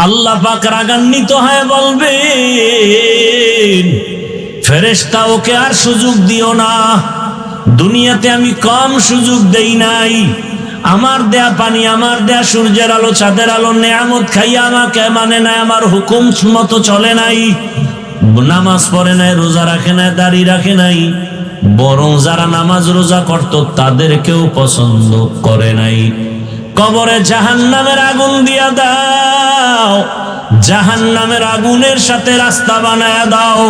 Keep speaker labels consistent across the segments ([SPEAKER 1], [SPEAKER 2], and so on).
[SPEAKER 1] আল্লাহ পাক রাগান্বিত হয়ে বলবেন, ফেরেশতা ওকে আর সুযোগ দিও না। দুনিয়াতে আমি কম সুযোগ দেই নাই। আমার দেয়া পানি, আমার দেয়া সূর্যের আলো, চাঁদের আলো, নেয়ামত খাইয়া আমাকে মানে নাই, আমার হুকুম মতো চলে নাই, নামাজ পড়ে নাই, রোজা রাখে নাই, দাড়ি রাখে নাই, বরং যারা নামাজ রোজা করত তাদেরকেও পছন্দ করে নাই। কবরে জাহান্নামের আগুন দিয়া দাও, জাহান্নামের আগুনের সাথে রাস্তা বানায়া দাও।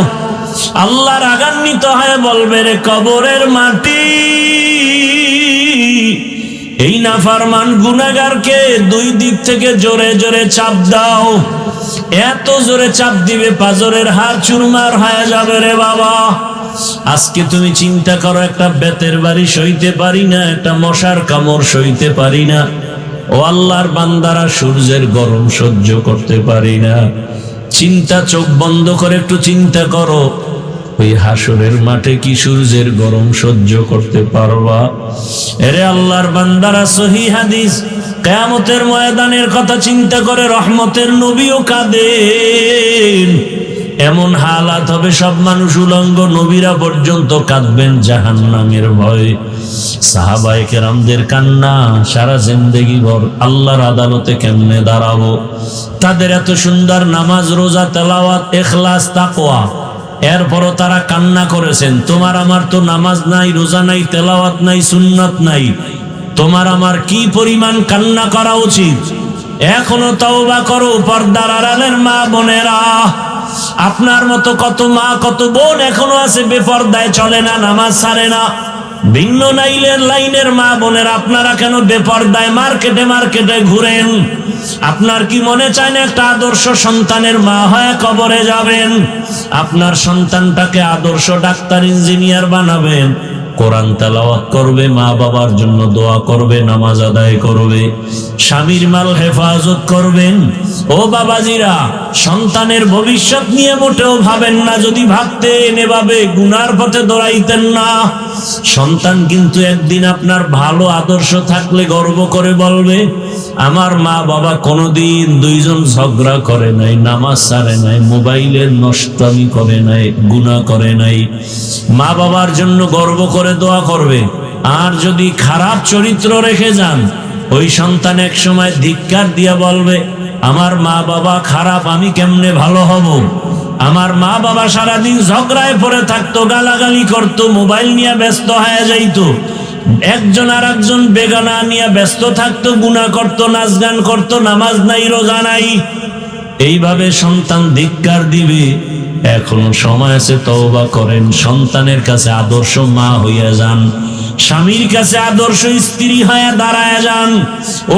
[SPEAKER 1] আল্লাহ রাগান্বিত হয়ে বলবে, রে কবরের মাটি, এই নাফরমান গুনাহগারকে দুই দিক থেকে জোরে জোরে চাপ দাও। এত জোরে চাপ দিবে পাজরের হাড় চুরমার হয়ে যাবে রে বাবা। আজকে তুমি চিন্তা করো, একটা বেতের বাড়ি সইতে পারি না, একটা মশার কামড় সইতে পারি না। ও আল্লাহর বান্দারা, সূর্যের গরম সহ্য করতে পারি না। চিন্তা, চোখ বন্ধ করে একটু চিন্তা করো, ওই হাসরের মাঠে কি সূর্যের গরম সহ্য করতে পারবা? এরে আল্লাহর বান্দারা, সহিহ হাদিস, কিয়ামতের ময়দানের কথা চিন্তা করে রহমতের নবীও কাঁদেন। এমন হালাত হবে, সব মানুষ উলঙ্গ, নবীরা পর্যন্ত কাঁদবেন জাহান্নামের ভয়ে। সাহাবায়ে কেরামদের কান্না সারা জিন্দেগি ভর আল্লাহর আদালতে কেমনে দাঁড়াবো। তাদের এত সুন্দর নামাজ, রোজা, তেলাওয়াত, ইখলাস, তাকওয়া, এরপরও তারা কান্না করেছেন। তোমার আমার তো নামাজ নাই, রোজা নাই, তেলাওয়াত নাই, সুন্নাত নাই, তোমার আমার কি পরিমাণ কান্না করা উচিত। এখনো তওবা করো পর্দার আড়ালের মা বোনেরা। আপনার মতো কত মা, কত বোন এখনো আছে বেপর্দায়, চলে না, নামাজ ছাড়ে না। ভিন্ন লাইনের মা বোনের, আপনারা কেন বেপর্দায় মার্কেটে মার্কেটে ঘুরেন? আপনার কি মনে চায় না একটা আদর্শ সন্তানের মা হয়ে কবরে যাবেন? আপনার সন্তানটাকে আদর্শ ডাক্তার, ইঞ্জিনিয়ার বানাবেন, কোরআন তেলাওয়াত করবে, মা বাবার জন্য দোয়া করবে, নামাজ আদায় করবে, স্বামীর মাল হেফাজত করবেন। ও বাবাজিরা, সন্তানের ভবিষ্যৎ নিয়ে মোটেও ভাবেন না। যদি ভাবতেন, এভাবে গুনার পথে দৌড়াইতেন না। সন্তান কিন্তু একদিন আপনার ভালো আদর্শ থাকলে গর্ব করে বলবে, আমার মা বাবা কোনোদিন দুইজন ঝগড়া করে নাই, নামাজ ছাড়ে নাই, মোবাইলের নষ্টামি করে নাই, গুনাহ করে নাই। মা বাবার জন্য গর্ব করে দোয়া করবে। আর যদি খারাপ চরিত্র রেখে যান, ওই সন্তান এক সময় ধিক্কার দিয়া বলবে, আমার মা বাবা খারাপ, আমি কেমনে ভালো হব? আমার মা বাবা সারাদিন ঝগড়ায় পড়ে থাকতো, গালাগালি করতো, মোবাইল নিয়ে ব্যস্ত হয়ে যাইতো, একজন আর একজন বেগানা নিয়ে ব্যস্ত থাকতো, গুনাহ করতো, নাচ গান করতো, নামাজ নাই, রোজা নাই। এইভাবে সন্তান ধিক্কার দিবে। এখনো সময় আছে, তওবা করেন, সন্তানের কাছে আদর্শ মা হইয়া যান, স্বামীর কাছে আদর্শ স্ত্রী হয়ে দাঁড়ায় যান।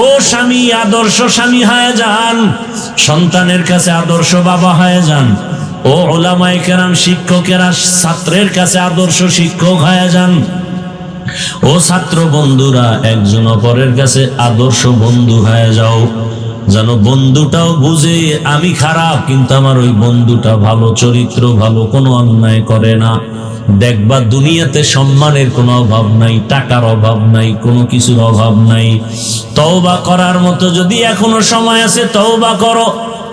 [SPEAKER 1] ও স্বামী, আদর্শ স্বামী হয়ে যান, সন্তানের কাছে আদর্শ বাবা হয়ে যান। ও উলামায়ে কেরাম, শিক্ষকেরা ছাত্রের কাছে আদর্শ শিক্ষক হয়ে যান। ও ছাত্র বন্ধুরা, একজন অপরের কাছে আদর্শ বন্ধু হয়ে যাও, যেন বন্ধুটাও বুঝে আমি খারাপ কিন্তু আমার ওই বন্ধুটা ভালো, চরিত্র ভালো, কোনো অন্যায় করে না। দেখবা দুনিয়াতে সম্মানের কোনো অভাব নাই, টাকার অভাব নাই, কোনো কিছুর অভাব নাই। তওবা করার মতো যদি এখনো সময় আছে, তওবা করো।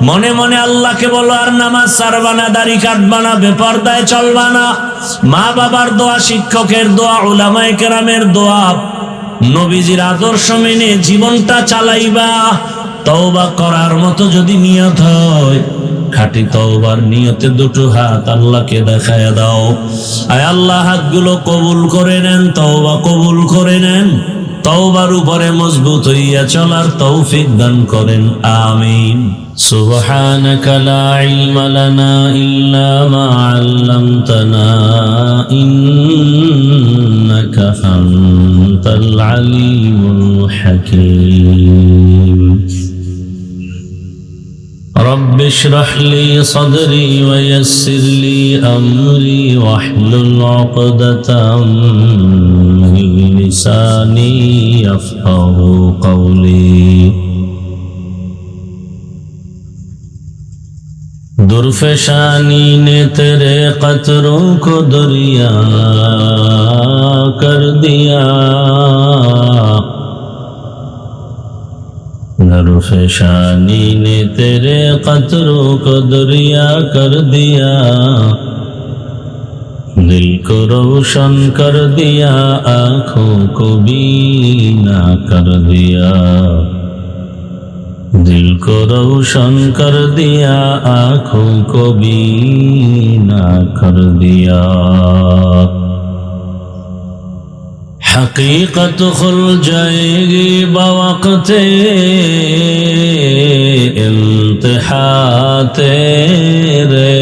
[SPEAKER 1] মনে মনে আল্লাহকে বলো, আর নামাজ ছাড়বা না, দাড়ি কাটবা না, বেপরদায় চলবা না। মা বাবার দোয়া, শিক্ষকের দোয়া, উলামায়ে কেরামের দোয়া, নবীজির আদর্শ মেনে জীবনটা চালাইবা। তওবা করার মতো যদি নিয়ত হয়, খাঁটি তওবার নিয়তে দুটো হাত আল্লাহকে দেখায়া দাও। আয় আল্লাহ, হাতগুলো কবুল করে নেন, তওবা কবুল করে নেন, তওবার উপরে মজবুত হইয়া চলার তৌফিক দান করেন, আমিন। সুবহানাকা লা ইলমা লানা ইল্লা মা আল্লামতানা ইন্নাকা আনতাল আলিমুল হাকীম। رب اشرح لي صدري ويسر لي أمري واحلل عقدة من لساني يفقهوا قولي। दुर्फशानी ने तेरे कतरों को दरिया कर दिया, नरफशानी ने तेरे कतरों को दरिया कर दिया, दिल को रोशन कर दिया, आँखों को बीना कर दिया। दिल को रोशन कर दिया, आँखों को बीना कर दिया। हकीकत खुल जाएगी बवक़्ते इम्तिहा तेरे,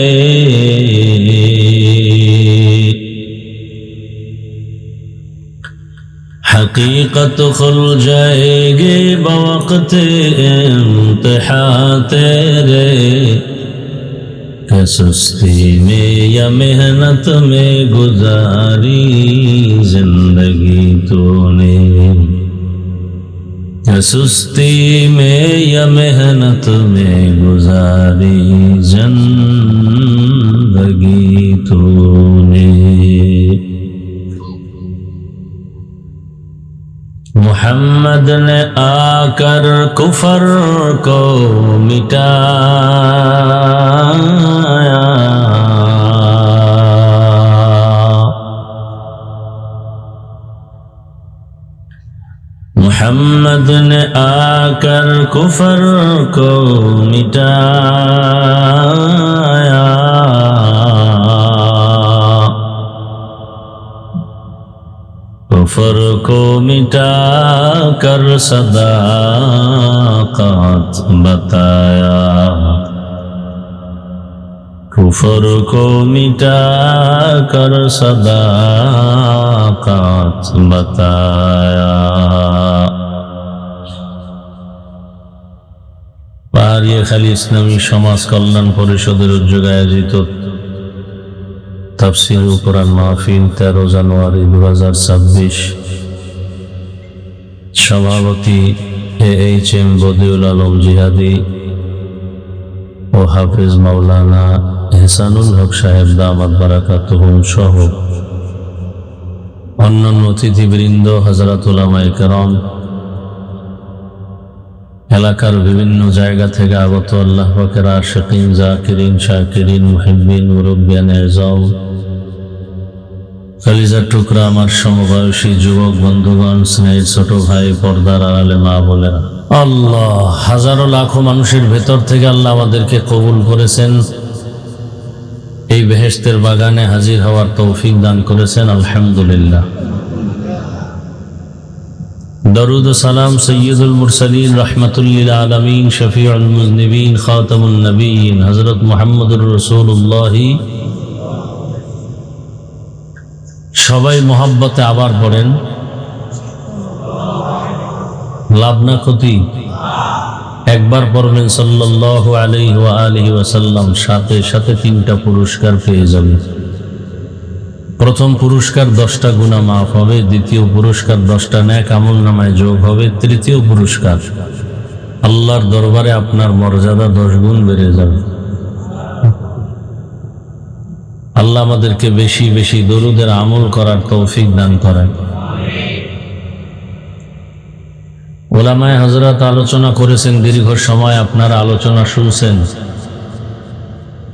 [SPEAKER 1] हकीकत खुल जाएगी बवक़्ते इम्तिहा तेरे। क्या सुस्ती में या मेहनत में गुजारी जिंदगी तूने, क्या सुस्ती में या मेहनत में गुजारी जिंदगी तूने। मोहम्मद ने आकर कुफर को मिटाया, मोहम्मद ने आकर कुफर को मिटाया। कुफर को मिटा कर सदाकत बताया, कुफर को मिटा कर सदाकत बताया। পাহাড়িয়াখালী ইসলামী সমাজ কল্যাণ পরিষদের উদ্যোগে আয়োজিত তাফসীর ও কোরআন মাহফিল 13 জানুয়ারি 2026। সভাপতি AHM বদিউল আলম জিহাদি ও হাফেজ মাওলানা এহসানুল হক সাহেব দামাত বারাকাতুহুম সহ অন্যান্য অতিথিবৃন্দ, হযরত উলামায়ে কেরাম, এলাকার বিভিন্ন জায়গা থেকে আগত আল্লাহ পাকের আশিকিন, জাকিরিন, শাকিরিন, মুহিব্বিন, মুরব্বিয়ান এজাম, কলিজার টুকরা আমার সমবয়সী যুবক বন্ধুগণ, স্নেহের ছোট ভাই, পর্দার আড়ালে মা বোনেরা, আল্লাহ হাজারো লাখো মানুষের ভেতর থেকে আল্লাহ আমাদেরকে কবুল করেছেন, এই বেহেশতের বাগানে হাজির হওয়ার তৌফিক দান করেছেন, আলহামদুলিল্লাহ। দরুদ ও সালাম সৈয়দুল মুরসালিন, রাহমাতুল লিল আলামিন, শফিউল মুজনিবিন, খাতামুন নবিয়্যিন হযরত মুহাম্মদুর রাসূলুল্লাহ। সবাই মোহাব্বতে আবার পড়েন, লাভ না ক্ষতি? একবার পড়বেন সাল্লাল্লাহু আলাইহি ওয়া আলিহি ওয়াসাল্লাম, সাথে সাথে 3টা পুরস্কার পেয়ে যাবেন। প্রথম পুরস্কার 10টা গুনাহ মাফ হবে, দ্বিতীয় পুরস্কার 10টা নেক আমল নামায় যোগ হবে, তৃতীয় পুরস্কার আল্লাহর দরবারে আপনার মর্যাদা 10 গুণ বেড়ে যাবে। আল্লাহ আমাদেরকে বেশি বেশি দরুদের আমল করার তৌফিক দান করেন। ওলামায়ে হযরত আলোচনা করেছেন দীর্ঘ সময়, আপনারা আলোচনা শুনছেন।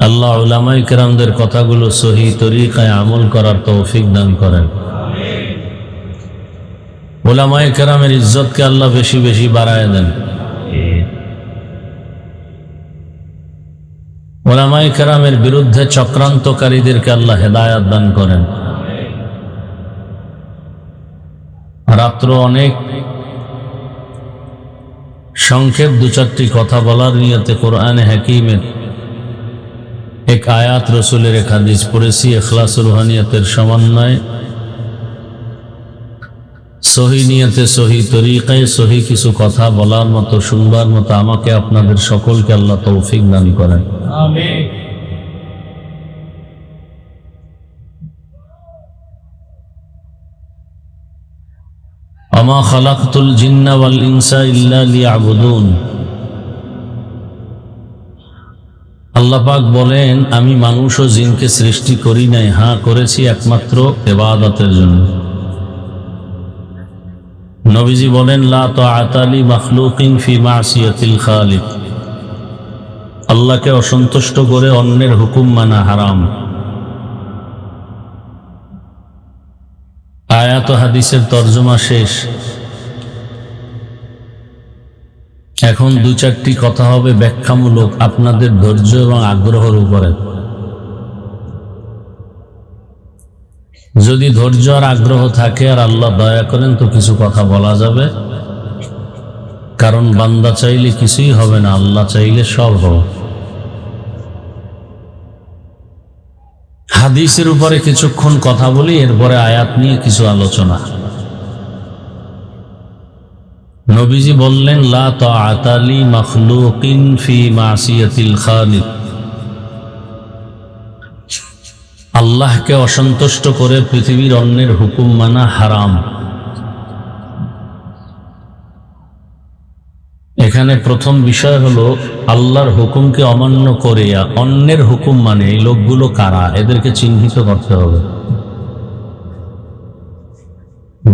[SPEAKER 1] আল্লাহ উলামায়ে কেরামদের কথাগুলো সহি তরিকায় আমল করার তৌফিক দান করেন। উলামায়ে কেরামের ইজ্জতকে আল্লাহ বেশি বেশি বাড়ায় দেন। উলামায়ে কেরামের বিরুদ্ধে চক্রান্তকারীদেরকে আল্লাহ হেদায়েত দান করেন। রাত্র অনেক সংক্ষেপ 2-4টি কথা বলার নিয়তে কোরআনে হাকিমের এক আয়াত, রসুলের এক হাদিস পড়েছি। ইখলাসুল রুহানিয়াতের সমন্বয়, সহি নিয়তে, সহি তরিকায়, সহি কিছু কথা বলার মতো, শুনবার মতো আমাকে আপনাদের সকলকে আল্লাহ তৌফিক দান করেন, আমিন। আমা খালাকতুল জিন্না ওয়াল ইনসা ইল্লা লিয়াবুদুন। আল্লাহ পাক বলেন, আমি মানুষ ও জিনকে সৃষ্টি করি নাই, হ্যাঁ করেছি একমাত্র ইবাদতের জন্য। নবীজি বলেন, লা তাআতা লি মাখলুকিন ফি মাসিয়াতিল খালিক। আল্লাহকে অসন্তুষ্ট করে অন্যের হুকুম মানা হারাম। আয়াত ও হাদিসের তর্জমা শেষ। এখন দু চারটি কথা হবে ব্যাখ্যামূলক, আপনাদের ধৈর্য এবং আগ্রহের উপরে। যদি ধৈর্য আর আগ্রহ থাকে আর আল্লাহ দয়া করেন তো কিছু কথা বলা যাবে, কারণ বান্দা চাইলে কিছুই হবে না, আল্লাহ চাইলে সব হবে। হাদিসের উপরে কিছুক্ষণ কথা বলি, এরপরে আয়াত নিয়ে কিছু আলোচনা। নবীজি বললেন, লা তাআতা লি মাখলুকিন ফি মাসিয়াতিল খালিক। আল্লাহকে অসন্তুষ্ট করে পৃথিবীর অন্যের হুকুম মানা হারাম। এখানে প্রথম বিষয় হলো, আল্লাহর হুকুমকে অমান্য করে অন্যের হুকুম মানে এই লোকগুলো কারা, এদেরকে চিহ্নিত করতে হবে।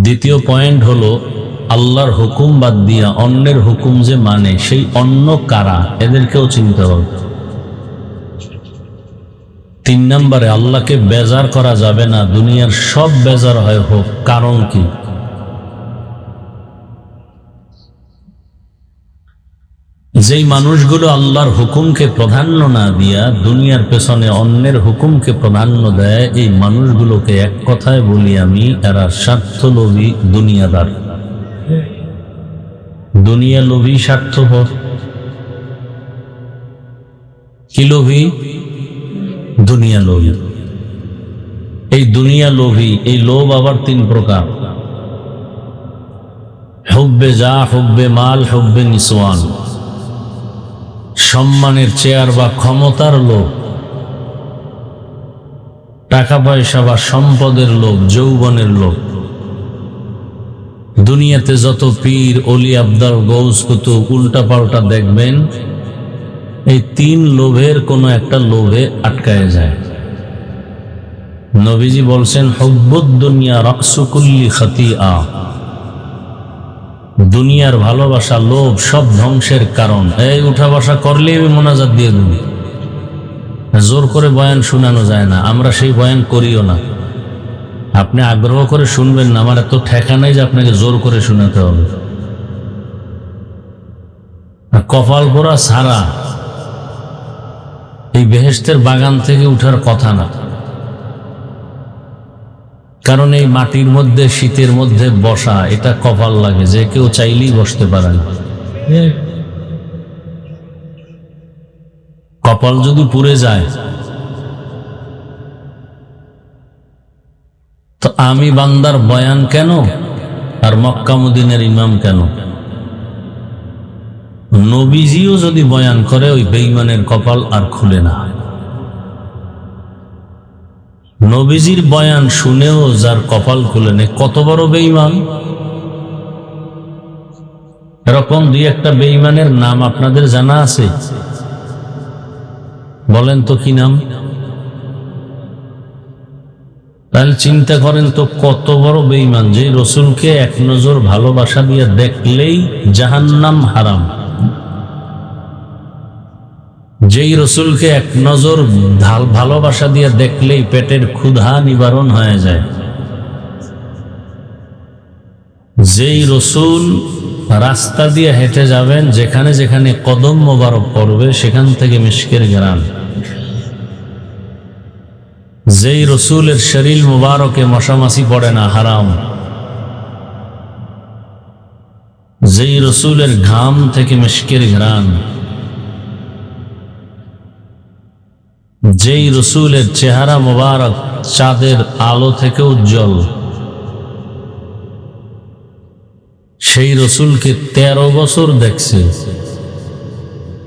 [SPEAKER 1] দ্বিতীয় পয়েন্ট হলো, আল্লাহর হুকুম বাদ দিয়া অন্যের হুকুম যে মানে সেই অন্য কারা, এদেরকেও চিনতে হবে। 3 নম্বরে, আল্লাহকে বেজার করা যাবে না, দুনিয়ার সব বেজার হয় হোক, কারণ কি? যেই মানুষগুলো আল্লাহর হুকুমকে প্রাধান্য না দিয়া দুনিয়ার পেছনে অন্যের হুকুমকে প্রাধান্য দেয়, এই মানুষগুলোকে এক কথায় বলি আমি, এরা স্বার্থলোভী দুনিয়াদার। দুনিয়া লোভী, স্বার্থপর। কি লোভী? দুনিয়া লোভী। এই দুনিয়া লোভী, এই লোভ আবার 3 প্রকার: হুব্বে যা, হুব্বে মাল, হুব্বে নিসওয়ান। সম্মানের, চেয়ার বা ক্ষমতার লোভ, টাকা পয়সা বা সম্পদের লোভ, যৌবনের লোভ। দুনিয়াতে যত পীর, অলি, আবদাল, গৌস, কুতুব উল্টা পাল্টা দেখবেন, এই 3 লোভের কোনো একটা লোভে আটকায় যায়। নবীজি বলছেন, হুব্বুদ দুনিয়া রাসু কুল্লি খাতিআ। দুনিয়ার ভালোবাসা, লোভ সব ধ্বংসের কারণ। এই উঠা বসা করলে আমি মোনাজাত দিয়ে দেব। জোর করে বয়ান শোনানো যায় না, আমরা সেই বয়ান করিও না। আপনি আগ্রহ করে শুনবেন না, আমার এত ঠেকা নাই যে আপনাকে জোর করে শোনাতে হবে। কপাল পোড়া ছাড়া এই বেহেশতের বাগান থেকে উঠার কথা না। কারণ এই মাটির মধ্যে, শীতের মধ্যে বসা, এটা কপাল লাগে, যে কেউ চাইলেই বসতে পারে না। কপাল যদি পুড়ে যায় তো আমি বান্দার বয়ান কেন আর মক্কা মদিনার ইমাম কেন? নবীজিও যদি বয়ান করে, ওই বেঈমানের কপাল আর খুলে না। নবীজির বয়ান শুনেও যার কপাল খুলে নেই, কত বড় বেঈমান! এরকম 2-1টা বেঈমানের নাম আপনাদের জানা আছে? বলেন তো কি নাম? তাহলে চিন্তা করেন তো কত বড় বেঈমান, যে রসুলকে এক নজর ভালোবাসা দিয়ে দেখলেই জাহান্নাম হারাম। যেই রসুলকে এক নজর ভালোবাসা দিয়ে দেখলেই পেটের ক্ষুধা নিবারণ হয়ে যায়। যেই রসুল রাস্তা দিয়ে হেঁটে যাবেন, যেখানে যেখানে কদম মোবারক পড়বে সেখান থেকে মিশকের ঘ্রাণ। যেই রসুলের শরীর মুবারকে মশামাছি পড়ে না, হারাম। যেই রসুলের ঘাম থেকে মিশকের ঘ্রাণ। যেই রসুলের চেহারা মুবারক চাঁদের আলো থেকে উজ্জ্বল, সেই রসুলকে 13 বছর দেখছে,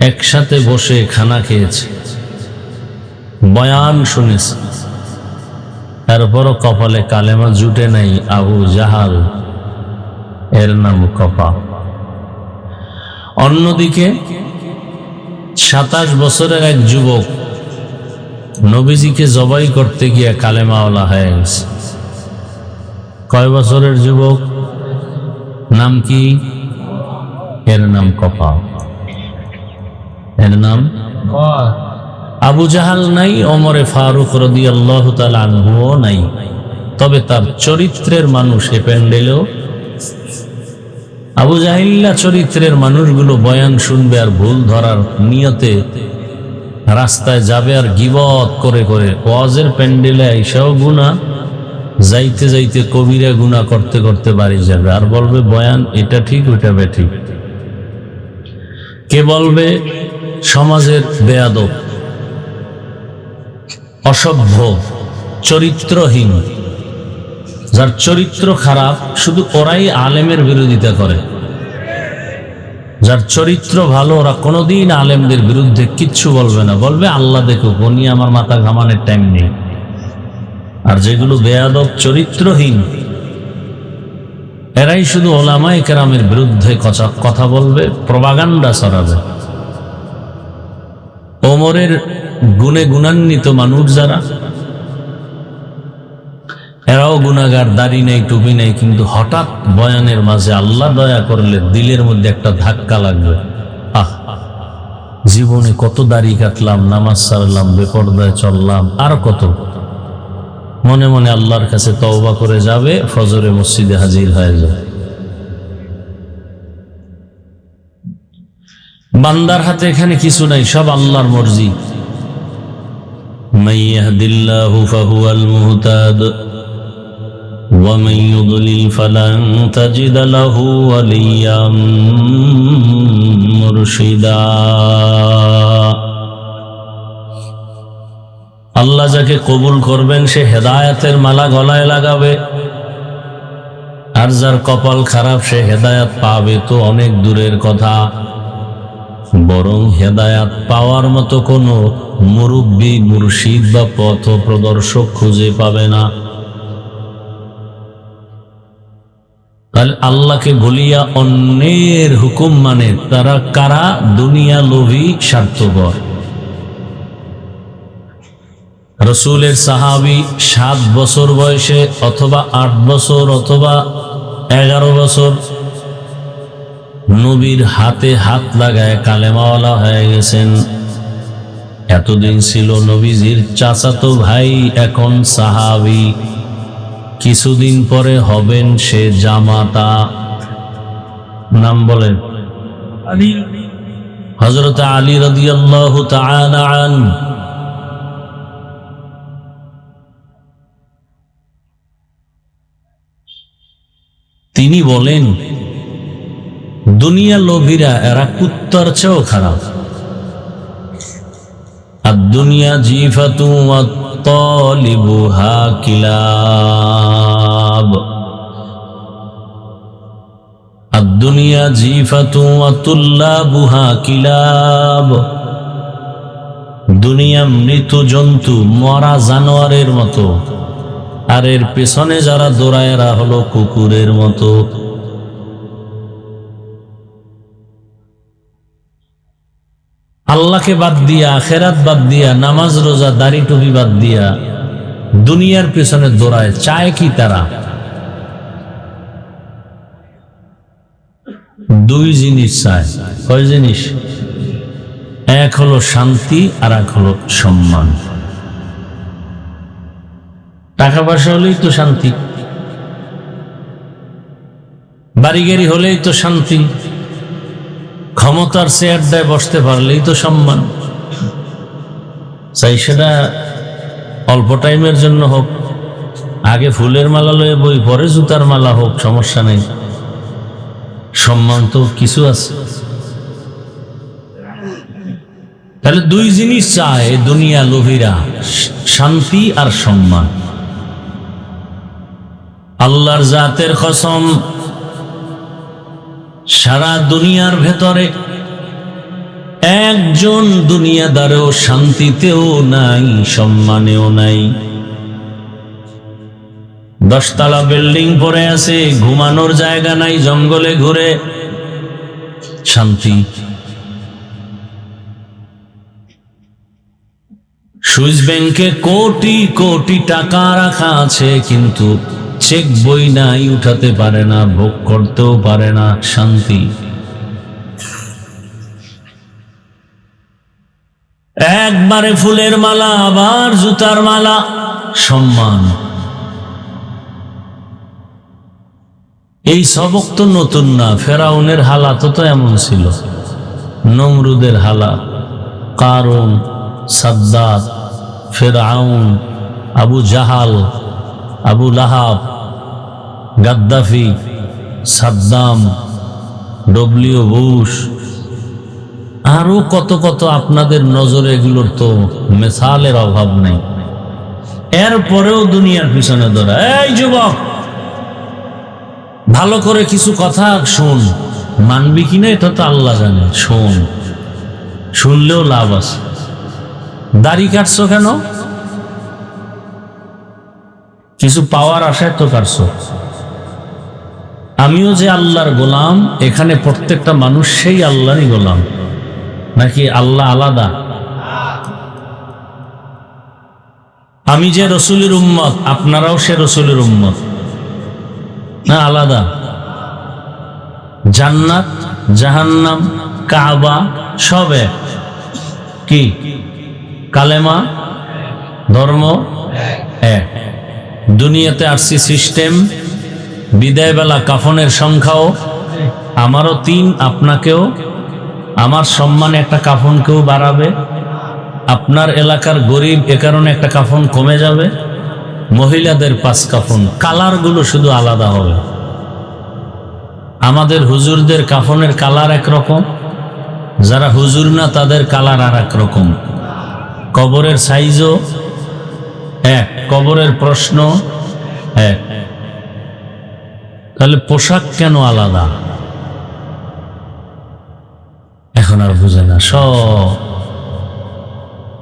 [SPEAKER 1] একসাথে বসে খানা খেয়েছে, বয়ান শুনেছে, তারপরও কপালে কালেমা জুটে নাই। আবু জাহাল, এর নাম কপাল। অন্যদিকে 27 বছরের এক যুবক নবীজিকে জবাই করতে গিয়ে কালেমাওয়ালা হয়ে গেছে। কয় বছরের যুবক? নাম কি? এর নাম কপাল, এর নাম। আবু জাহাল নাই, ওমরে ফারুক রাদিয়াল্লাহু তাআলা আনহুও নাই, তবে তার চরিত্রের মানুষ এ প্যান্ডেলেও। আবু জাহিল্লা চরিত্রের মানুষগুলো বয়ান শুনবে আর ভুল ধরার নিয়তে রাস্তায় যাবে আর গীবত করে করে ওয়াজের প্যান্ডেলে আইসাও গুনাহ, যাইতে যাইতে কবিরা গুনাহ করতে করতে বাড়ি যাবে আর বলবে বয়ান এটা ঠিক ওইটা বেঠিক। কে বলবে? সমাজের বেয়াদব, অসভ্য, চরিত্রহীন, যার চরিত্র খারাপ শুধু ওরাই আলেমের বিরোধিতা করে। যার চরিত্র ভালো ওরা কোনোদিন আলেমদের বিরুদ্ধে কিচ্ছু বলবে না, বলবে আল্লাহ দেখুক, ও নিয়ে আমার মাথা ঘামানোর টাইম নেই। আর যেগুলো বেয়াদব চরিত্রহীন এরাই শুধু ওলামায়ে কেরামের বিরুদ্ধে কথা বলবে, প্রপাগান্ডা ছড়াবে। ওমরের গুণে গুণান্বিত মানুষ যারা, এরাও গুনাহগার, দাড়ি নেই, টুপি নেই, কিন্তু হঠাৎ বয়ানের মাঝে আল্লাহ দয়া করলে দিলের মধ্যে একটা ধাক্কা লাগবে। আহ, জীবনে কত দাড়ি কাটলাম, নামাজ ছাড়লাম, বেপরদায় চললাম, আর কত। মনে মনে আল্লাহর কাছে তওবা করে যাবে, ফজরে মসজিদে হাজির হয়ে যাবে। বান্দার হাতে এখানে কিছু নাই, সব আল্লাহর মর্জি। মান ইয়াহদিল্লাহু ফাহুয়াল মুহতাদ ওয়া মান ইউদ্লিল ফালান তাজিদ লাহু ওয়ালিয়্যাম মুরশিদা। আল্লাহ যাকে কবুল করবেন সে হেদায়েতের মালা গলায় লাগাবে, আর যার কপাল খারাপ সে হেদায়েত পাবে তো অনেক দূরের কথা, বরং হেদায়েত পাওয়ার মতো কোনো মুরব্বী, মুর্শিদ বা পথ প্রদর্শক খুঁজে পাবে না। তাহলে আল্লাহকে বলিয়া অন্যের হুকুম মানে তারা কারা? দুনিয়া লোভী, স্বার্থপর। রসুলের সাহাবী 7 বছর বয়সে অথবা 8 বছর অথবা 11 বছর নবীর হাতে হাত লাগায় কালেমাওয়ালা হয়ে গেছেন। এতদিন ছিল নবীজির চাচাতো ভাই, এখন সাহাবী, কিছুদিন পরে হবেন সে জামাতা। নাম বলেন? হযরত আলী রাদিয়াল্লাহু তাআলা আনহু। তিনি বলেন, দুনিয়া লোভীরা এরা কুত্তার চেয়েও খারাপ। আর দুনিয়া জিফাতু ওয়া তালিবুহা কিলাব। আর দুনিয়া জিফাতু ওয়া তুল্লাবুহা কিলাব। দুনিয়া মৃত জন্তু, মরা জানোয়ারের মতো, আর এর পেছনে যারা দৌড়ায় এরা হলো কুকুরের মতো। আল্লাহকে বাদ দিয়া, আখেরাত বাদ দিয়া, নামাজ রোজা দাড়ি টুপি বাদ দিয়া দুনিয়ার পেছনে দৌড়ায়, চায় কি তারা? দুই জিনিস চায়। কয় জিনিস? এক হলো শান্তি আর এক হলো সম্মান। টাকা পয়সা হলেই তো শান্তি, বাড়ি গাড়ি হলেই তো শান্তি, ক্ষমতার চেয়ারটায় বসতে পারলেই তো সম্মান। চাই সেটা অল্প টাইমের জন্য হোক, আগে ফুলের মালা লয়ে বই, পরে জুতার মালা হোক, সমস্যা নেই, সম্মান তো কিছু আছে। তাহলে দুই জিনিস চায় দুনিয়া লোভীরা, শান্তি আর সম্মান। আল্লাহর জাতের কসম, সারা দুনিয়ার ভেতরে একজন দুনিয়াদারেও শান্তিতেও নাই, সম্মানেও নাই। 10 তলা বিল্ডিং পড়ে আছে, ঘুমানোর জায়গা নাই, জঙ্গলে ঘুরে শান্তি। সুইস ব্যাংকে কোটি কোটি টাকা রাখা আছে, কিন্তু চেক বই নাই, উঠাতে পারে না, ভোগ করতেও পারে না, শান্তি। একবারে ফুলের মালা, আবার জুতার মালা, সম্মান। এই সবক তো নতুন না, ফেরাউনের হালাত তো এমন ছিল, নমরুদের হালাত, কারুন, সাদ্দাত, ফেরাউন, Abu Jahl, Abu Lahab, Gaddafi, Saddam, W Bush, আরো কত কত আপনাদের নজরে এগুলোর তো মেসালের অভাব নেই। এরপরেও দুনিয়ার পিছনে ধরা। এই যুবক, ভালো করে কিছু কথা শোন, মানবি কিনা এটা তো আল্লাহ জানে। শোন, শুনলেও লাভ আছে। দাড়ি কাটছো কেন? কিছু পাওয়ার আশায় তো কাটছো। আমিও যে আল্লাহর গোলাম, এখানে প্রত্যেকটা মানুষ সেই আল্লাহরই গোলাম, নাকি আল্লাহ আলাদা? আমি যে রসুলের উম্মত, আপনারাও সে রসুলের উম্মত, না আলাদা? জান্নাত, জাহান্নাম, কাবা সব এক। কি কালেমা, ধর্ম এক। দুনিয়াতে আসছি সিস্টেম, বিদায় বেলা কাফনের সংখ্যাও আমারও 3, আপনাকেও। আমার সম্মানে একটা কাফন কেউ বাড়াবে, আপনার এলাকার গরিব এ কারণে একটা কাফন কমে যাবে। মহিলাদের 5 কাফন, কালারগুলো শুধু আলাদা হবে। আমাদের হুজুরদের কাফনের কালার একরকম, যারা হুজুর না তাদের কালার আর এক রকম। কবরের সাইজও এক, কবরের প্রশ্ন এক। তাহলে পোশাক কেন আলাদা? এখন আর বুঝে না, সব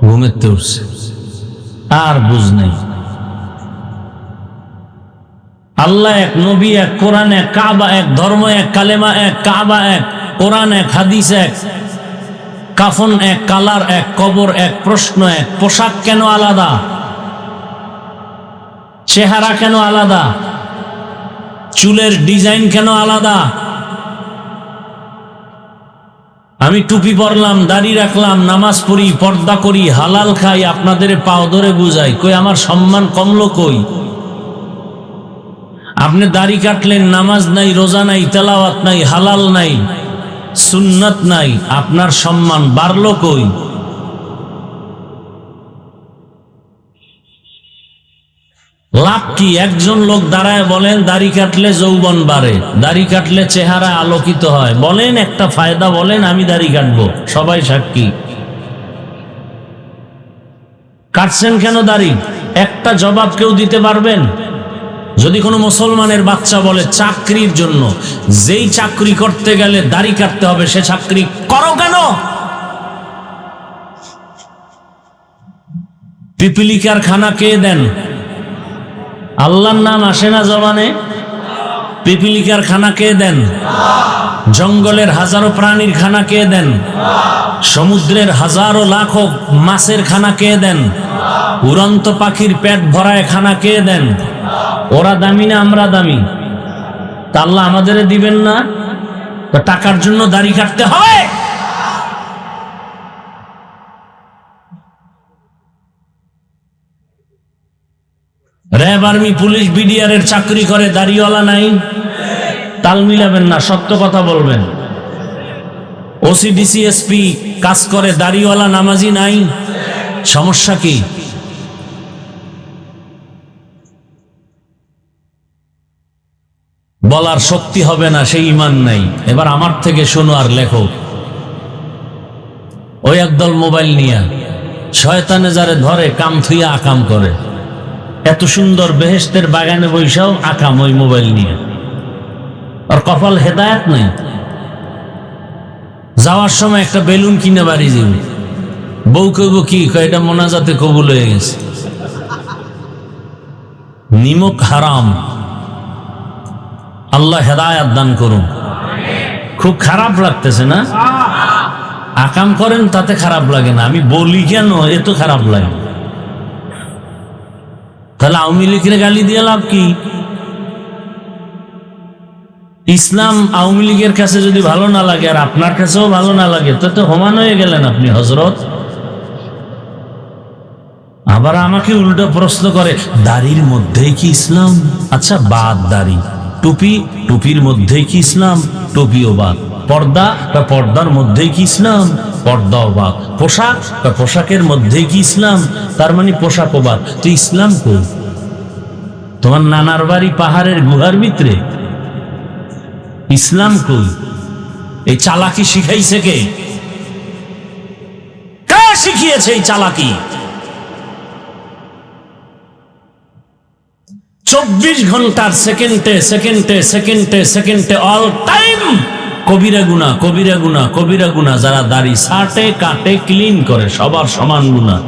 [SPEAKER 1] ঘুমেতে উঠছে, আর বুঝ নেই। আল্লাহ এক, নবী এক, কোরআন এক, কাবা এক, ধর্ম এক, কালেমা এক, কাবা এক, কোরআন এক, হাদিস এক, কাফন এক, কালার এক, কবর এক, প্রশ্ন এক। পোশাক কেন আলাদা? চেহারা কেন আলাদা? চুলের ডিজাইন কেন আলাদা? আমি টুপি পরলাম, দাড়ি রাখলাম, নামাজ পড়ি, পর্দা করি, হালাল খাই, আপনাদের পাও ধরে বুঝাই, কই আমার সম্মান কমলো কই? আপনি দাড়ি কাটলেন, নামাজ নাই, রোজা নাই, তেলাওয়াত নাই, হালাল নাই, সুন্নাত নাই, আপনার সম্মান বাড়লো কই? লাভ কি? একজন লোক দাঁড়ায় বলেন দাড়ি কাটলে যৌবন বাড়ে, দাড়ি কাটলে চেহারা আলোকিত হয়। বলেন একটা ফায়দা বলেন, আমি দাড়ি কাটবো, সবাই সাক্ষী। কাটছেন কেন দাড়ি? একটা জবাব কেউ দিতে পারবেন? যদি কোনো মুসলমানের বাচ্চা বলে চাকরির জন্য, যেই চাকরি করতে গেলে দাড়ি কাটতে হবে, সে চাকরি করো কেন? পিপিলিকার খানা কে দেন? আল্লাহর নাম আসে না জবানে? পিপিলিকার খানা কে দেন? জঙ্গলের হাজারো প্রাণীর খানা কে দেন? সমুদ্রের হাজারো লাখো মাছের খানা কে দেন? উড়ন্ত পাখির পেট ভরায় খানা কে দেন? ওরা দামি না আমরা দামি? তা আল্লাহ আমাদের দিবেন না? তো টাকার জন্য দাড়ি কাটতে হবে? র্যাব, আর্মি, পুলিশ, বিডিআর এর চাকরি করে, দাড়িওয়ালা নাই? তাল মিলাবেন না, সত্য কথা বলবেন। ওসি, ডিসি, এসপি কাজ করে, দাড়িওয়ালা নামাজি নাই? সমস্যা কি? বলার শক্তি হবে না, সেই ঈমান নাই। এবার আমার থেকে শোনো আর লেখো। ওই একদল মোবাইল নিয়ে শয়তানে যারে ধরে কাম থুইয়া আকাম করে। এত সুন্দর বেহেশতের বাগানে বৈশাও আকাম ওই মোবাইল নিয়ে। আর কপাল হেদায়েত নেই। যাওয়ার সময় একটা বেলুন কিনে বাড়ি যাবে, বউ কইব কি, এটা মোনাজাতে কবুল হয়ে গেছে। নিমক হারাম, আল্লাহ হেদায়েত দান করুন। খুব খারাপ লাগতেছে না? আকাম করেন তাতে খারাপ লাগে না, আমি বলি কেন এত খারাপ লাগে। তাহলে আওয়ামী লীগের গালি দিয়ে লাভ কি? ইসলাম আওয়ামী লীগের কাছে যদি ভালো না লাগে আর আপনার কাছেও ভালো না লাগে তো সমান হয়ে গেলেন আপনি হযরত। আবার আমাকে উল্টো প্রশ্ন করে দাড়ির মধ্যেই কি ইসলাম? আচ্ছা বাদ দাড়ি, টুপি, টুপির মধ্যেই কি ইসলাম? টুপিও বাদ। পর্দা বা পর্দার মধ্যেই কি ইসলাম? পর্দাও বাদ। পোশাক বা পোশাকের মধ্যেই কি ইসলাম? তার মানে পোশাকও বাদ। তো ইসলাম কই? তোমার নানার বাড়ি পাহাড়ের গুহার ভিতরে? ইসলাম কই? এই চালাকি শিখাইছে কে? কে শিখিয়েছে এই চালাকি? 24 ঘন্টার সেকেন্ডে সেকেন্ডে সেকেন্ডে সেকেন্ডে অল টাইম কবিরা গুনাহ, কবিরা গুনাহ, কবিরা গুনাহ। যারা দাড়ি ছাটে কাটে ক্লিন করে সবার সমান গুনাহ।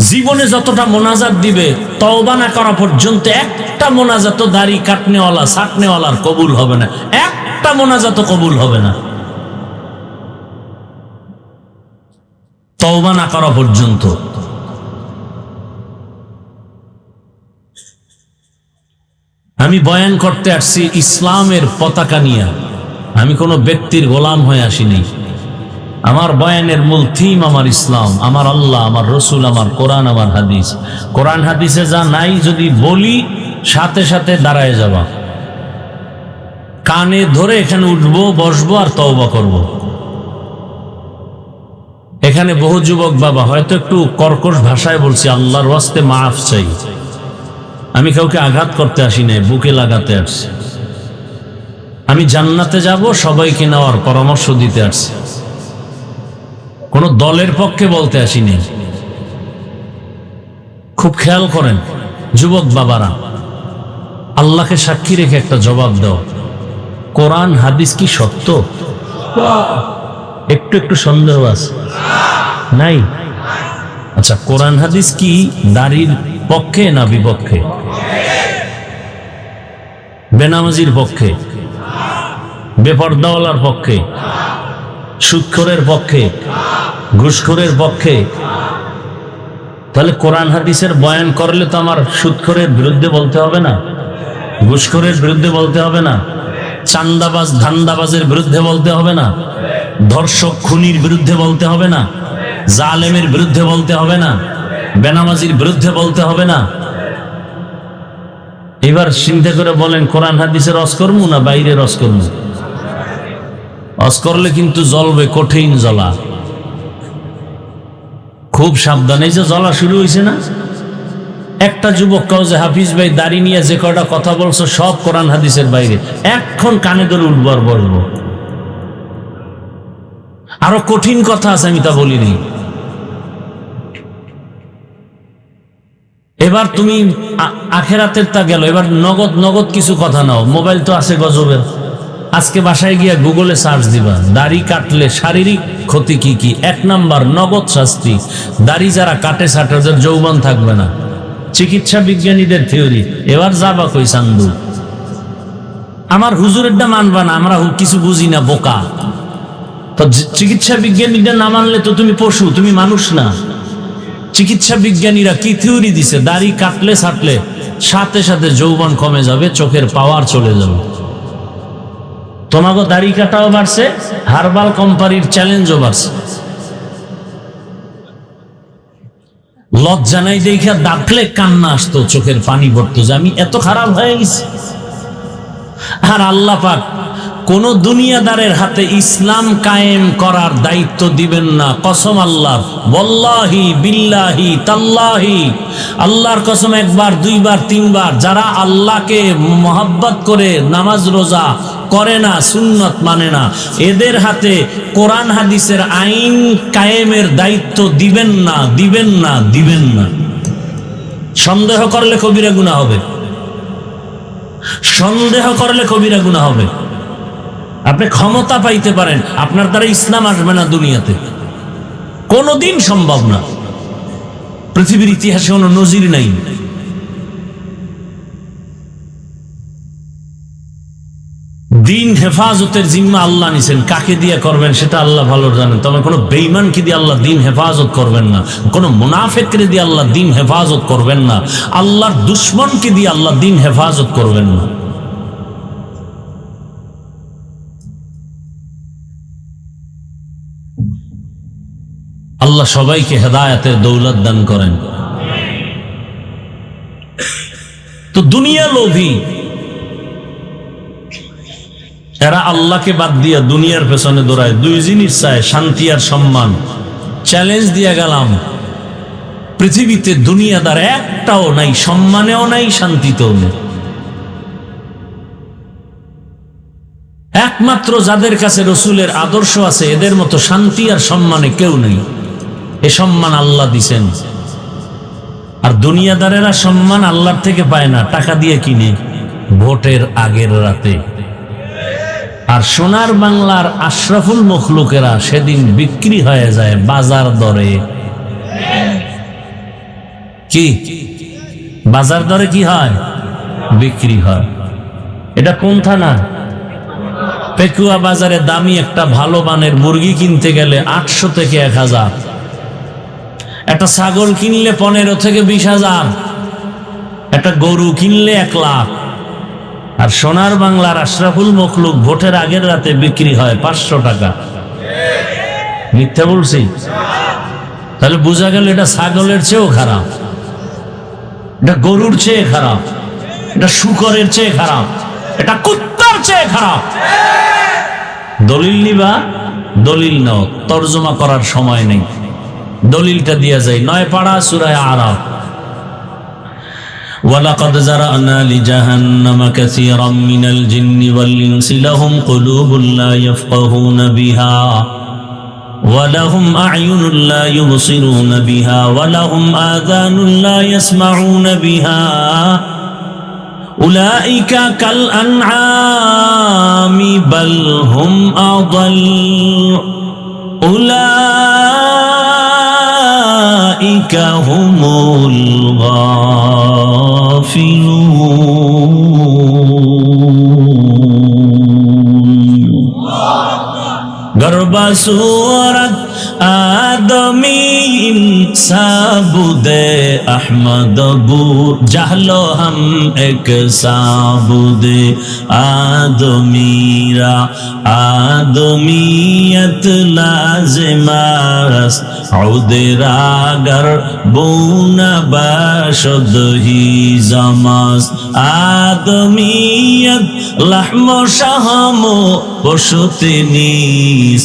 [SPEAKER 1] জীবনে যতটা মোনাজাত দিবে তওবা না করা পর্যন্ত একটা মোনাজাত দাড়ি কাটনেওয়ালা ছাটনেওয়ালার কবুল হবে না, একটা মোনাজাত কবুল হবে না তওবা না করা পর্যন্ত। আমি বয়ান করতে আসছি ইসলামের পতাকা নিয়ে, আমি কোনো ব্যক্তির গোলাম হয়ে আসিনি। আমার বয়ানের মূল থিম আমার ইসলাম, আমার আল্লাহ, আমার রসুল, আমার কোরআন, আমার হাদিস। কোরআন হাদিসে যা নাই যদি বলি সাথে সাথে দাঁড়ায় যাবা, কানে ধরে এখানে উঠবো, বসবো আর তওবা করব। এখানে বহু যুবক বাবা হয়তো একটু কর্কশ ভাষায় বলছি, আল্লাহর ওয়াস্তে মাফ চাই। আমি কাউকে আঘাত করতে আসি নাই, বুকে লাগাতে আসছি। আমি জান্নাতে যাব সবাইকে নেওয়ার পরামর্শ দিতে আসছি, কোনো দলের পক্ষে বলতে আসিনি। খুব খেয়াল করেন যুবক বাবারা, আল্লাহকে সাক্ষী রেখে একটা জবাব দাও, কোরআন হাদিস কি সত্য? একটু একটু সন্দেহ আছে নাই? আচ্ছা, কোরআন হাদিস কি দাড়ির পক্ষে না বিপক্ষে? বেনামাজির পক্ষে? বেপর্দাওয়ালার পক্ষে? সুদখোরের পক্ষে? ঘুষখোরের পক্ষে? তাহলে কোরআন হাদিসের বয়ান করলে তো আমার সুদখোরের বিরুদ্ধে বলতে হবে না, ঘুষখোরের বিরুদ্ধে বলতে হবে না, চান্দাবাজ ধান্দাবাজের বিরুদ্ধে বলতে হবে না, ধর্ষক খুনির বিরুদ্ধে বলতে হবে না, জালেমের বিরুদ্ধে বলতে হবে না, বেনামাজির বিরুদ্ধে বলতে হবে না। এবার চিন্তা করে বলেন, কোরআন হাদিসের রস করবো না বাইরে রস করবো? রস করলে কিন্তু জ্বলবে, কঠিন জ্বলা। খুব সাবধান। এই যে জ্বলা শুরু হয়েছে না, একটা যুবক কাউ যে হাফিজ ভাই দাড়ি নিয়ে যে কটা কথা বলছো সব কোরআন হাদিসের বাইরে, এখন কানে ধরে উঠবো আর বলবো। আরো কঠিন কথা আছে, আমি তা বলিনি। এবার তুমি আখেরাতের তা গেল, এবার নগদ নগদ কিছু কথা নাও। মোবাইল তো আছে গজবের, আজকে বাসায় গিয়া গুগলে সার্চ দিবা দাড়ি কাটলে শারীরিক ক্ষতি কি কি। 1 নাম্বার নগদ শাস্তি, দাড়ি যারা কাটে ছাটে ওদের যৌবন থাকবে না। চিকিৎসা বিজ্ঞানীদের থিওরি। এবার যাবা কই চান্দু? আমার হুজুরেরটা মানবা না, আমরা কিছু বুঝি না, বোকা। তো চিকিৎসা বিজ্ঞানীরা না মানলে তো তুমি পশু, তুমি মানুষ না। চিকিৎসা বিজ্ঞানীরা কি থিওরি দিছে, দাড়ি কাটলে ছাটলে সাথে সাথে যৌবন কমে যাবে, চোখের পাওয়ার চলে যাবে। তোমাকে দাড়ি কাটাও বাড়ছে, হার্বাল কোম্পানির চ্যালেঞ্জও বাড়ছে। লজ্জা নাই দেখা ডাকলে কান্না আসতো, চোখের পানি পড়তো যে আমি এত খারাপ হয়ে গেছি। আর আল্লাহ পাক কোন দুনিয়াদারের হাতে ইসলাম কায়েম করার দায়িত্ব দিবেন না। কসম আল্লাহর, ওয়াল্লাহি বিল্লাহি তাল্লাহি, আল্লাহর কসম, 1 বার 2 বার 3 বার যারা আল্লাহকে মহব্বত করে নামাজ রোজা করে না, সুন্নত মানে না, এদের হাতে কোরআন হাদিসের আইন কায়েমের দায়িত্ব দিবেন না, দিবেন না, দিবেন না। সন্দেহ করলে কবিরা গুনাহ হবে, সন্দেহ করলে কবিরা গুনাহ হবে। আপনি ক্ষমতা পাইতে পারেন, আপনার দ্বারা ইসলাম আসবে না দুনিয়াতে, কোনোদিন সম্ভব না। পৃথিবীর ইতিহাসে কোনো নজির নাই। দিন হেফাজতের জিম্মা আল্লাহ নিছেন, কাকে দিয়ে করবেন সেটা আল্লাহ ভালো জানেন। তবে কোনো বেঈমানকে দিয়ে আল্লাহ দিন হেফাজত করবেন না, কোনো মুনাফিককে দিয়ে আল্লাহ দিন হেফাজত করবেন না, আল্লাহর দুশমনকে দিয়ে আল্লাহ দিন হেফাজত করবেন না। আল্লাহ সবাইকে হেদায়েতের দৌলত দান করেন। তো দুনিয়া লোভী এরা আল্লাহকে বাদ দিয়া দুনিয়ার পেছনে দৌড়ায়, দুই জিনিস চায়, শান্তি আর সম্মান। চ্যালেঞ্জ দিয়ে গেলাম, পৃথিবীতে দুনিয়াদার একটাও নাই, সম্মানেও নাই, শান্তিতেও নেই। একমাত্র যাদের কাছে রসুলের আদর্শ আছে এদের মতো শান্তি আর সম্মানে কেউ নেই। এ সম্মান আল্লাহ দিছেন। আর দুনিয়াদারেরা সম্মান আল্লাহর থেকে পায় না, টাকা দিয়ে কিনে ভোটের আগের রাতে। আর সোনার বাংলার আশরাফুল মখলুকেরা সেদিন বিক্রি হয়ে যায় বাজার দরে। কি বাজার দরে কি হয়? বিক্রি হয়। এটা কোন থানা? পেকুয়া বাজারে দামি একটা ভালো মানের মুরগি কিনতে গেলে 800 থেকে 1000, একটা ছাগল কিনলে 15 থেকে 20,000, একটা গরু কিনলে 1 লাখ। আর সোনার বাংলার আশরাফুল মখলুক ভোটের আগের রাতে বিক্রি হয় 500 টাকা। মিথ্যা বলছি? তাহলে বোঝা গেল এটা ছাগলের চেয়েও খারাপ, এটা গরুর চেয়ে খারাপ, এটা শূকরের চেয়ে খারাপ, এটা কুত্তার চেয়ে খারাপ। দলিল নিবা? দলিল নাও, তরজমা করার সময় নেই, দলিলটা দিয়া যায়। 9 পারা সূরা আরাফ। وَلَقَدْ زَرَعْنَا لِجَهَنَّمَ كَثِيرًا مِنَ الْجِنِّ وَالْإِنسِ لَهُمْ قُلُوبٌ لَا يَفْقَهُونَ بِهَا وَلَهُمْ أَعْيُنٌ لَا يُبْصِرُونَ بِهَا وَلَهُمْ آذَانٌ لَا يَسْمَعُونَ بِهَا أُولَئِكَ كَالْأَنْعَامِ بَلْ هُمْ أَضَلُّ أُولَئِكَ هُمُ الغافلون গর্বা সুরত আদমি সাবুদে আহমদ বু জাহলো হম এক সাবুদে আদমিরা আদমিয়ত লাজিমাস উদরাগর বুনা বাশদ হি জামাস আদমিয়ত লাহম শাহম বসতে নিস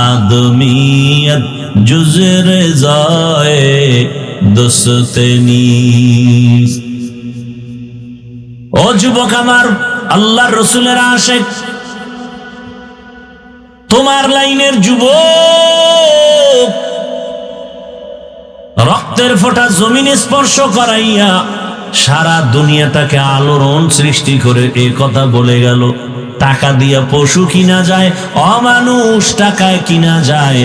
[SPEAKER 1] আদমিয়ত জুজর যায় দোস্তে নিস। ও যুবক আমার, আল্লাহর রাসূলের আশিক, তোমার লাইনের যুবক, রক্তের ফোঁটা জমিনে স্পর্শ করাইয়া সারা দুনিয়াটাকে আলোড়ন সৃষ্টি করে এ কথা বলে গেল। টাকা দিয়া পশু কিনা যায়, অমানুষ টাকায় কিনা যায়,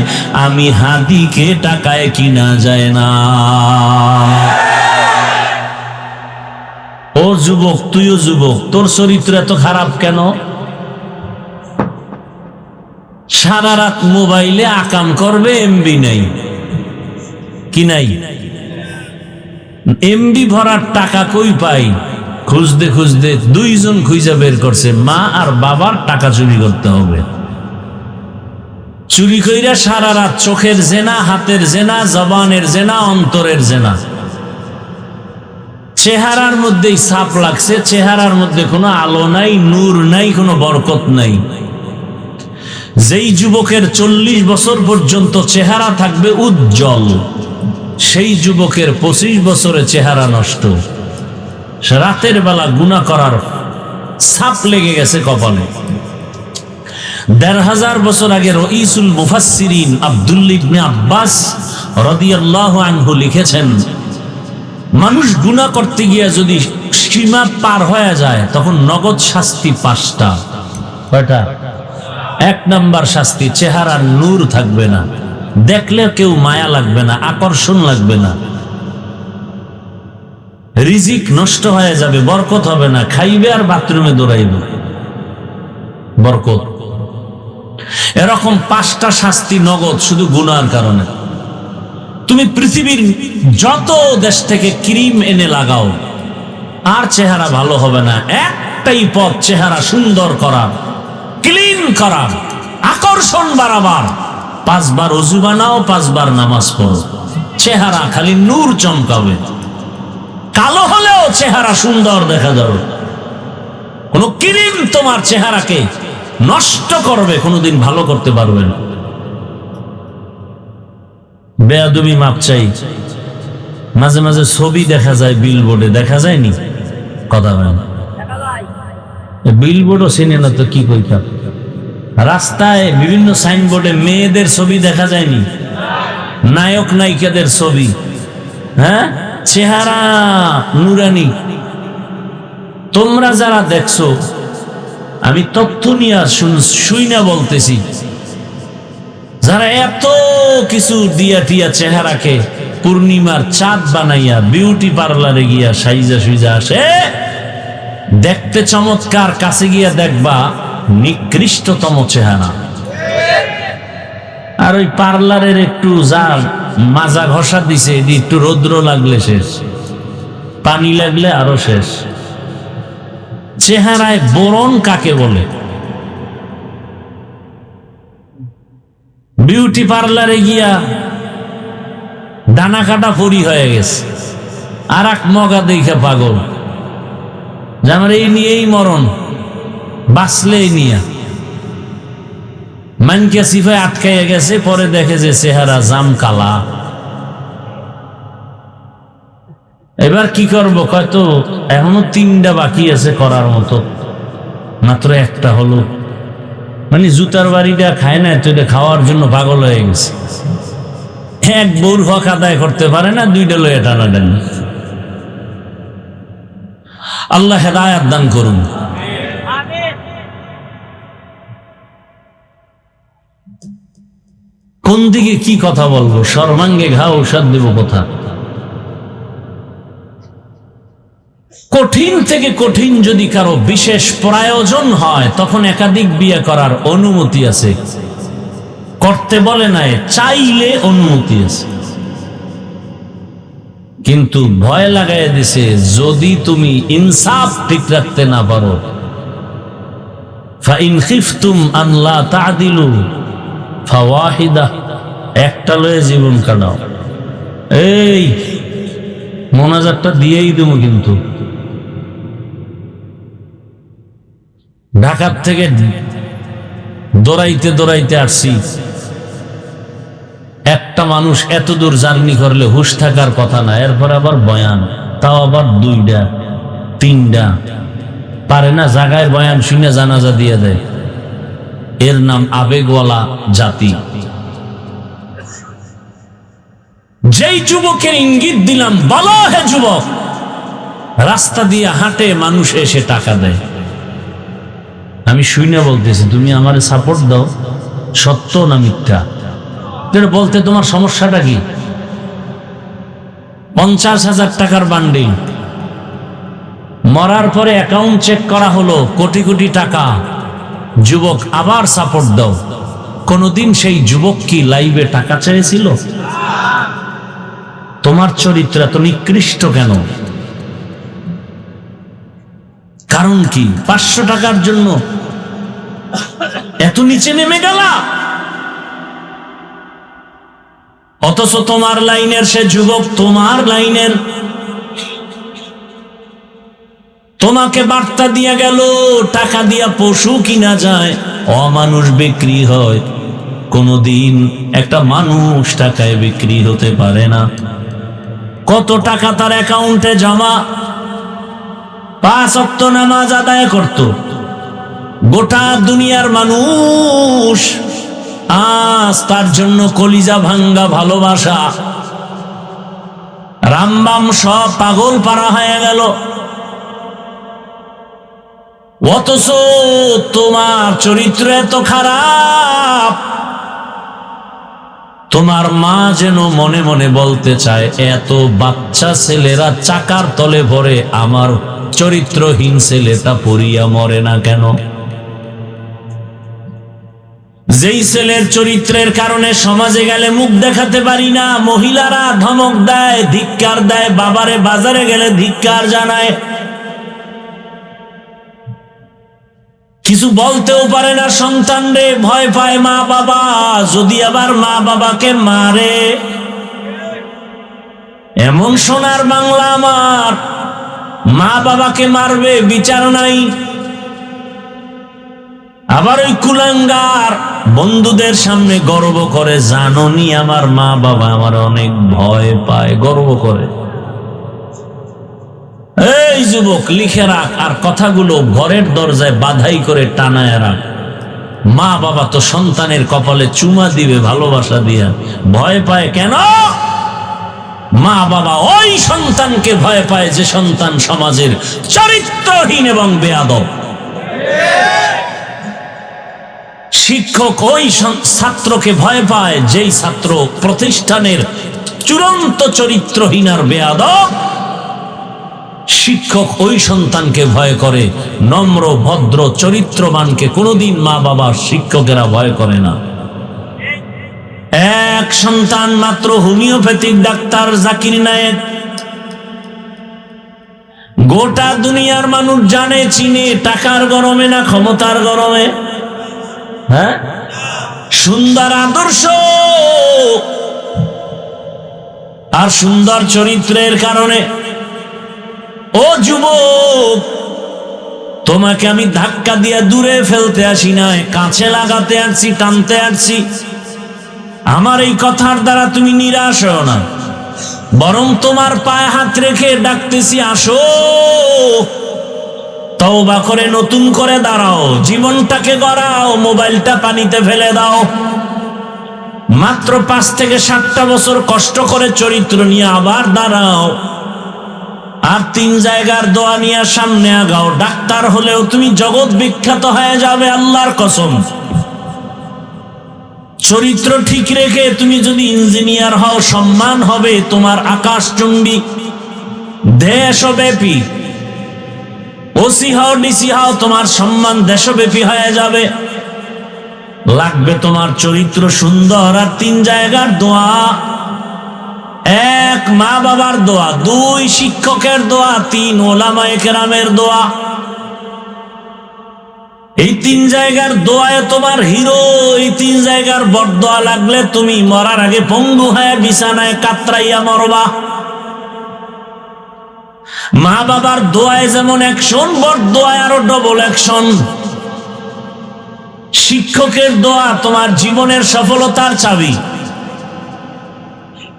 [SPEAKER 1] আমি হাদিকে টাকায় কিনা যায় না। ও যুবক, তুইও যুবক, তোর চরিত্র এত খারাপ কেন? সারা রাত মোবাইলে আকাম করবে, এমবি নাই। কি নাই? এমবি ভরার টাকা কই পাই? খুঁজতে খুঁজতে 2 জন খুঁজে বের করছে, মা আর বাবার টাকা চুরি করতে হবে। চুরি কইরা সারা রাত চোখের জেনা, হাতের জেনা, জবানের জেনা, অন্তরের জেনা। চেহারার মধ্যেই ছাপ লাগছে, চেহারার মধ্যে কোনো আলো নাই, নূর নাই, কোনো বরকত নাই। যেই যুবকের 40 বছর পর্যন্ত চেহারা থাকবে উজ্জ্বল, সেই যুবকের 25 বছরে চেহারা নষ্ট। রাতের বেলা গুনাহ করার ছাপ লেগে গেছে কপালে। 1500 বছর আগে রঈসুল মুফাসসিরিন আব্দুল্লাহ ইবনে আব্বাস রাদিয়াল্লাহু আনহু লিখেছেন, মানুষ গুনাহ করতে গিয়ে যদি সীমা পার হয়ে যায় তখন নগদ শাস্তি 5টা। কয়টা? 1 নাম্বার শাস্তি, চেহারার নূর থাকবে না, দেখলে কেউ মায়া লাগবে না, আকর্ষণ লাগবে না, রিজিক নষ্ট হয়ে যাবে, বরকত হবে না, খাইবে আর বাথরুমে দৌড়াইবে। বরকত। এরকম 5টা শাস্তি নগদ শুধু গুনার কারণে। তুমি পৃথিবীর যত দেশ থেকে ক্রিম এনে লাগাও, আর চেহারা ভালো হবে না। একটাই পথ চেহারা সুন্দর করার, ক্লিন করার, আকর্ষণ বাড়াবার। 5 বার ওযু বানাও, 5 বার নামাজ পড়ো, চেহারা খালি নূর চমকাবে। কালো হলেও চেহারা সুন্দর দেখা যাবে। কোন ক্রিম তোমার চেহারাকে নষ্ট করবে, কোনোদিন ভালো করতে পারবে না। বেয়াদবি মাপ চাই। মাঝে মাঝে ছবি দেখা যায় বিলবোর্ডে, দেখা যায়নি? কথা বলেন, বিলবোর্ডও চিনে না তো কি কইতাম। রাস্তায় বিভিন্ন সাইনবোর্ডে মেয়েদের ছবি দেখা যায়নি? নায়ক নায়িকাদের ছবি, হ্যাঁ, চেহারা নুরানি। তোমরা যারা দেখছো, আমি তথ্য নিয়ে শুই না বলতেছি, যারা এত কিছু দিয়া টিয়া চেহারাকে পূর্ণিমার চাঁদ বানাইয়া বিউটি পার্লারে গিয়া সাইজা সুইজা আসে, দেখতে চমৎকার, কাছে গিয়া দেখবা নিকৃষ্টতম চেহারা। আর ওই পার্লারের একটু যা মাজা ঘষা দিছে, এটি একটু রৌদ্র লাগলে শেষ, পানি লাগলে আরো শেষ। চেহারায় বোরন কাকে বলে? বিউটি পার্লারে গিয়া ডানা কাটা পরি হয়ে গেছে, আর এক মগা দেখে পাগল, যে আমার এই নিয়েই মরণ, বাঁচলে নিয়া মানকে সিফায় আটকাইয়া গেছে। পরে দেখে যে চেহারা জাম কালা। এবার কি করব? কয়তো এখনো 3টা বাকি আছে করার মতো, মাত্র একটা হলো। মানে জুতার বাড়িটা খায় না, তো এটা খাওয়ার জন্য পাগল হয়ে গেছে। এক বউর হক আদায় করতে পারে না, 2টা লয়ে টানাটানি। আল্লাহ হেদায়েত দান করুন। কোন দিকে কি কথা বলবো? সর্বাঙ্গে ঘা ঔষধ দেব কথা। কঠিন থেকে কঠিন যদি কারো বিশেষ প্রয়োজন হয়, তখন একাধিক বিয়ে করার অনুমতি আছে। করতে বলে নাই, চাইলে অনুমতি আছে। কিন্তু ভয় লাগাই দিছে, যদি তুমি ইনসাফ ঠিক রাখতে না পারো, ফাইন খিফতুম আন লা তা'দিলু ফাওয়াহিদা, একটা লয়ে জীবন কাটাও। এই মোনাজাতটা দিয়েই দেবো। কিন্তু ঢাকার থেকে দৌড়াইতে দৌড়াইতে আসছি। একটা মানুষ এত দূর জার্নি করলে হুশ থাকার কথা না, এরপর আবার বয়ান, তাও আবার 2টা 3টা, পারে না জায়গায় বয়ান শুনে জানাজা দিয়ে দেয়। এর নাম আবেগওয়ালা জাতি। যেই যুবকের ইঙ্গিত দিলাম, বলো হে যুবক, রাস্তা দিয়ে হাঁটে, মানুষ এসে টাকা দেয়। আমি শুনে বলতেছি, তুমি আমারে সাপোর্ট দাও, সত্য না মিথ্যা? বলতে তোমার সমস্যাটা কি? 50,000 টাকার বান্ডিল, মরার পরে অ্যাকাউন্ট চেক করা হলো, কোটি কোটি টাকা। যুবক আবার সাপোর্ট দাও। কোনদিন সেই যুবক কি লাইভে টাকা চেয়েছিল? তোমার চরিত্র এত নিকৃষ্ট কেন? কারণ কি? 500 টাকার জন্য এত নিচে নেমে গেলা? অথচ তোমার লাইনের সে যুবক, তোমার লাইনের, তোমাকে বার্তা দিয়া গেল, টাকা দিয়া পশু কিনা যায়, অমানুষ বিক্রি হয়। কোনদিন একটা মানুষ টাকায় বিক্রি হতে পারে না। কত টাকা তার অ্যাকাউন্টে জমা, 5 ওয়াক্ত নামাজ আদায় করত। গোটা দুনিয়ার মানুষ আজ তার জন্য কলিজা ভাঙ্গা ভালোবাসা, রামবাম সব পাগল পারা হয়ে গেল। অথচ তোমার চরিত্র এত খারাপ, তোমার মা যেন মনে মনে বলতে চায়, এত বাচ্চা ছেলেরা চাকার তলে ভরে, আমার চরিত্রহীন ছেলেটা পড়িয়া মরে না কেন? যেই ছেলের চরিত্রের কারণে সমাজে গেলে মুখ দেখাতে পারি না, মহিলারা ধমক দেয়, ধিক্কার দেয়, বাবারে বাজারে গেলে ধিক্কার জানায়, কিছু বলতেও পারে না সন্তান রে, ভয় পায় মা বাবা, যদি আবার মা বাবাকে মারে। এমন সোনার বাংলা আমার, মা বাবাকে মারবে বিচার নাই। আবার ওই কুলাঙ্গার বন্ধুদের সামনে গর্ব করে, জানোনি আমার মা বাবা আমার অনেক ভয় পায়, গর্ব করে। এই যুবক, লিখে রাখ, আর কথাগুলো ঘরের দরজায় বাধাই করে টানায় রাখ। মা বাবা তো সন্তানের কপালে চুমা দিবে ভালোবাসা দিয়া, ভয় পায় কেন? মা বাবা ওই সন্তানকে ভয় পায় যে সন্তান সমাজের চরিত্রহীন এবং বেয়াদব। শিক্ষক ওই ছাত্রকে ভয় পায় যেই ছাত্র প্রতিষ্ঠানের চূড়ান্ত চরিত্রহীন আর বেয়াদব। শিক্ষক ওই সন্তানকে ভয় করে, নম্র ভদ্র চরিত্রবানকে কোনোদিন মা বাবা শিক্ষকেরা ভয় করে না। এক সন্তান মাত্র হোমিওপ্যাথিক ডাক্তার জাকির নায়েক, গোটা দুনিয়ার মানুষ জানে চিনে, টাকার গরমে না ক্ষমতার গরমে। হ্যাঁ, সুন্দর আদর্শ আর সুন্দর চরিত্রের কারণে। ও যুবক, তোমাকে আমি ধাক্কা দিয়ে দূরে ফেলতে আসি নাই, কাছে লাগাতে আসছি, টানতে আসছি। আমার এই কথার দ্বারা তুমি নিরাশ হও না, বরং তোমার পায়ে হাত রেখে ডাকতেছি, আসো, তওবা করে নতুন করে দাঁড়াও, জীবনটাকে গড়াও, মোবাইলটা পানিতে ফেলে দাও। মাত্র 5 থেকে 7টা বছর কষ্ট করে চরিত্র নিয়ে আবার দাঁড়াও, আর 3 জায়গার দোয়া নিয়ে সামনে আগাও। ডাক্তার হলেও তুমি জগৎ বিখ্যাত হয়ে যাবে, আল্লাহর কসম। চরিত্র ঠিক রেখে তুমি যদি ইঞ্জিনিয়ার হও, সম্মান হবে তোমার আকাশচুম্বী, দেশব্যাপী। ওসি হও, ডিসি হও, তোমার সম্মান দেশব্যাপী হয়ে যাবে। লাগবে তোমার চরিত্র সুন্দর, আর 3 জায়গার দোয়া। 1 মা বাবার দোয়া, 2 শিক্ষকের দোয়া, 3 ওলামায়ে কেরামের দোয়া। এই 3 জায়গার দোয়ায় তোমার হিরো। এই 3 জায়গার বরদোয়া লাগলে তুমি মরার আগে পঙ্গু হয়ে বিছানায় কাতরাইয়া মরবা। মা বাবার দোয়ায় যেমন অ্যাকশন, বরদোয়ায় আরো ডবল অ্যাকশন। শিক্ষকের দোয়া তোমার জীবনের সফলতার চাবি।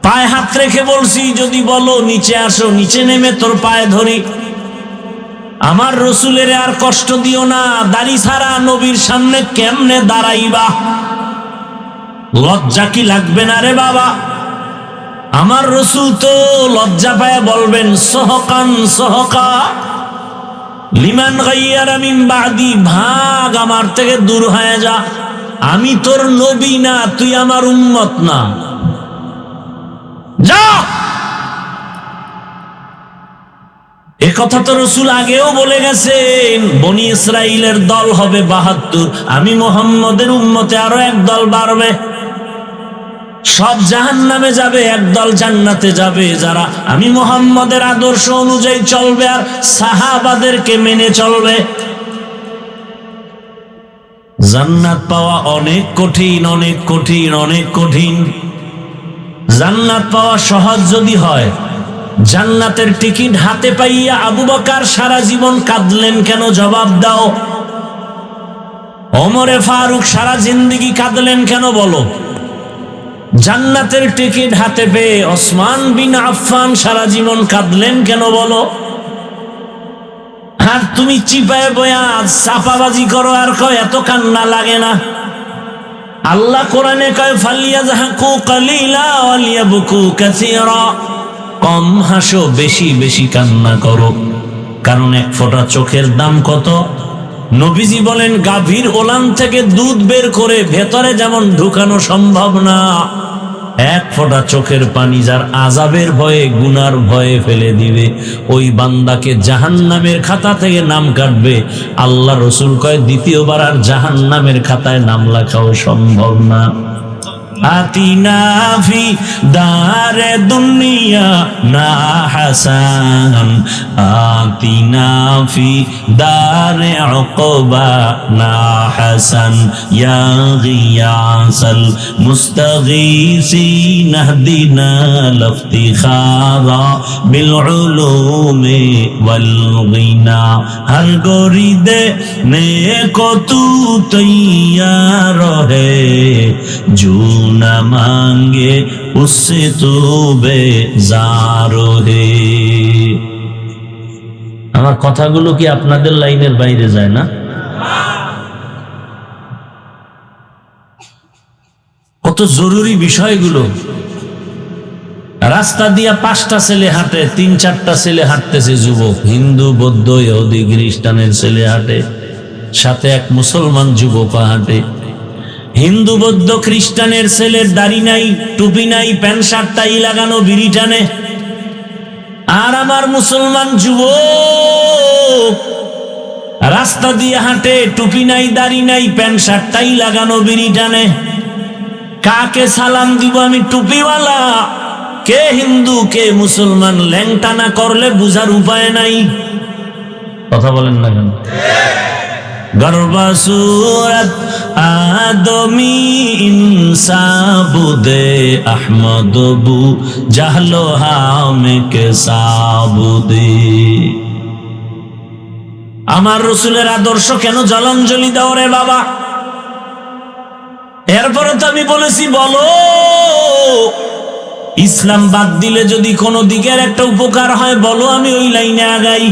[SPEAKER 1] পায়ে হাত রেখে বলছি, যদি বলো নিচে আসো, নিচে নেমে তোর পায়ে ধরি। আমার রসুলের আর কষ্ট দিও না, দাড়ি ছাড়া নবীর সামনে কেমনে দাঁড়াইবা? লজ্জা কি লাগবে না রে বাবা? আমার রসুল তো লজ্জা পায় বলবেন, সহকান সহকা লিমান গাইয়ারা মিন বাদি, ভাগ আমার থেকে দূর হয়ে যা, আমি তোর নবী না, তুই আমার উম্মত না, যা। এ কথা তো রসুল আগেও বলে গেছেন, বনি ইসরাইলের দল হবে 72, আমি মুহাম্মদের উম্মতে আরো 1 দল বাড়বে। সব জাহান্নামে যাবে, 1 দল জান্নাতে যাবে, যারা আমি মুহাম্মদের আদর্শ অনুযায়ী চলবে আর সাহাবাদেরকে মেনে চলবে। জান্নাত পাওয়া অনেক কঠিন, অনেক কঠিন, অনেক কঠিন। জান্নাত পাওয়া সহজ যদি হয়, জান্নাতের টিকিট হাতে পাইয়া আবু বকর সারা জীবন কাঁদলেন কেন? জবাব দাও। ওমরে ফারুক সারা জিন্দেগি কাঁদলেন কেন? বলো। জান্নাতের টিকিট হাতে পেয়ে ওসমান বিন আফফান সারা জীবন কাঁদলেন কেন? বলো। আর তুমি চিপায় বয়া চাপাবাজি করো আর কয় এত কান্না লাগে না। আল্লাহ কোরআনে কয়, ফালিয়াযহাকু কালিলা ওয়ালিয়াবকু কাসীরা, কম হাসো, বেশি বেশি কান্না করো। কারণ 1 ফোঁটা চোখের দাম কত? নবীজি বলেন, গাভীর ওলান থেকে দুধ বের করে ভেতরে যেমন ঢুকানো সম্ভব না, এক ফোঁটা চোখের পানি যার আযাবের ভয়ে গুনার ভয়ে ফেলে দিবে, ওই বান্দাকে জাহান্নামের খাতা থেকে নাম কাটবে। আল্লাহ রসুল কয় দ্বিতীয়বার আর জাহান্নামের খাতায় নাম লেখাও সম্ভব না। আতিনা ফি দারে দুনিয়া না হাসান, আতিনা ফি দারে উকবা না হাসান, ইয়া গিয়াসাল মুস্তাগীসিন ইহদিনা লিফতিখারা বিল উলুমি ওয়াল গিনা। হর গরিদে নেকো তু তৈয়ার হে, जो न मांगे उससे तो बेजारो है। আমার কথাগুলো কি আপনাদের লাইনের বাইরে যায় না? কত জরুরি বিষয়গুলো। রাস্তা দিয়া 5টা ছেলে হাঁটে, 3-4টা ছেলে হাঁটতেছে, যুবক, হিন্দু বৌদ্ধ ইহুদি খ্রিস্টানের ছেলে হাঁটে, সাথে এক মুসলমান যুবক হাঁটে। হিন্দু বৌদ্ধ খ্রিস্টানের ছেলের দাড়ি নাই, টুপি নাই, প্যান্ট শার্ট টাই লাগানো, বিড়ি টানে। আর আমার মুসলমান যুবক রাস্তা দিয়ে হাঁটে, টুপি নাই, দাড়ি নাই, প্যান্ট শার্ট টাই লাগানো, বিড়ি টানে। কাকে সালাম দিব আমি? টুপিওয়ালা কে হিন্দু কে মুসলমান, ল্যাংটা না করলে বুঝার উপায় নাই। কথা বলেন না কেন? গর্বা সুরত আদমি ইনসাবুদে আহমদ বু জাহলো হামে কে সাবুদে। আমার রসুলের আদর্শ কেন জলাঞ্জলি দাও রে বাবা? এরপরে তো আমি বলেছি, বলো ইসলাম বাদ দিলে যদি কোনো দিকের একটা উপকার হয় বলো, আমি ওই লাইনে আগাই।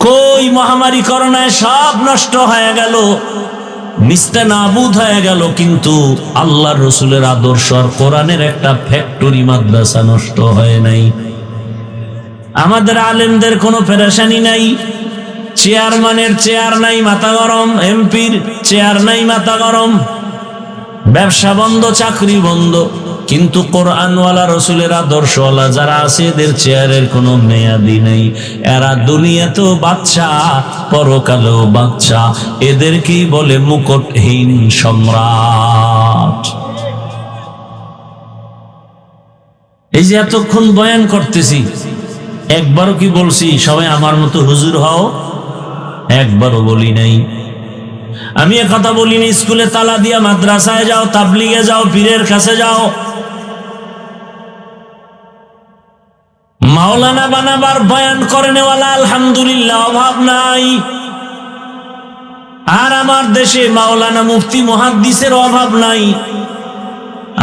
[SPEAKER 1] কই মহামারী করোনায় সব নষ্ট হয়ে গেল, নিস্তেনাবুদ হয়ে গেল, কিন্তু আল্লাহর রসুলের আদর্শ আর কোরআনের একটা ফ্যাক্টরি মাদ্রাসা নষ্ট হয় নাই। আমাদের আলেমদের কোনো পেরেশানি নাই, চেয়ারম্যানের চেয়ার নাই মাথা গরম, এমপির চেয়ার নাই মাথা গরম, ব্যবসা বন্ধ, চাকরি বন্ধ, কিন্তু কোরআনওয়ালা রসুলের আদর্শওয়ালা যারা আছে এদের চেয়ারের কোনো মেয়াদি নেই। এরা দুনিয়াতেও বাচ্চা, পরকালেও বাচ্চা, এদেরকেই বলে মুকুটহীন সম্রাট। এই যে এতক্ষণ বয়ান করতেছি, একবারও কি বলছি সবাই আমার মতো হুজুর হও? একবারও বলি নাই। আমি একথা বলিনি স্কুলে তালা দিয়া মাদ্রাসায় যাও, তাবলিগে যাও, পীরের কাছে যাও। মাওলানা বানাবার বয়ান করে নেওয়ালা আলহামদুলিল্লাহ অভাব নাই। আর আমার দেশে মাওলানা মুফতি মুহাদ্দিসের অভাব নাই।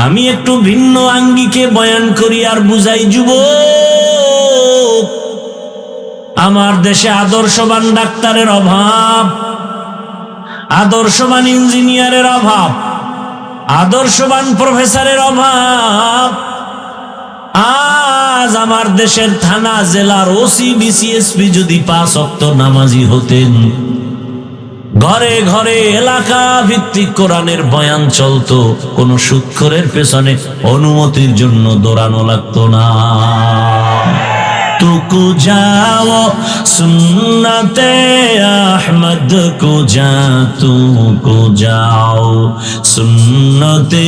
[SPEAKER 1] আমি একটু ভিন্ন আঙ্গিকে বয়ান করি আর বুঝাই যুবক, আমার দেশে আদর্শবান ডাক্তারের অভাব, আদর্শবান ইঞ্জিনিয়ারের অভাব, আদর্শবান প্রফেসরের অভাব। আজ আমার দেশের থানা জেলার ওসি ডিসিএসপি যদি 5 ওয়াক্ত নামাজি হতেন, ঘরে ঘরে এলাকা ভিত্তিক কোরআনের বয়ান চলতো, কোন সুৎখোরের পেছনে অনুমতির জন্য দৌড়ানো লাগতো না। तुको जाओ सुन्नते अहमद को जा, तुको जाओ सुन्नते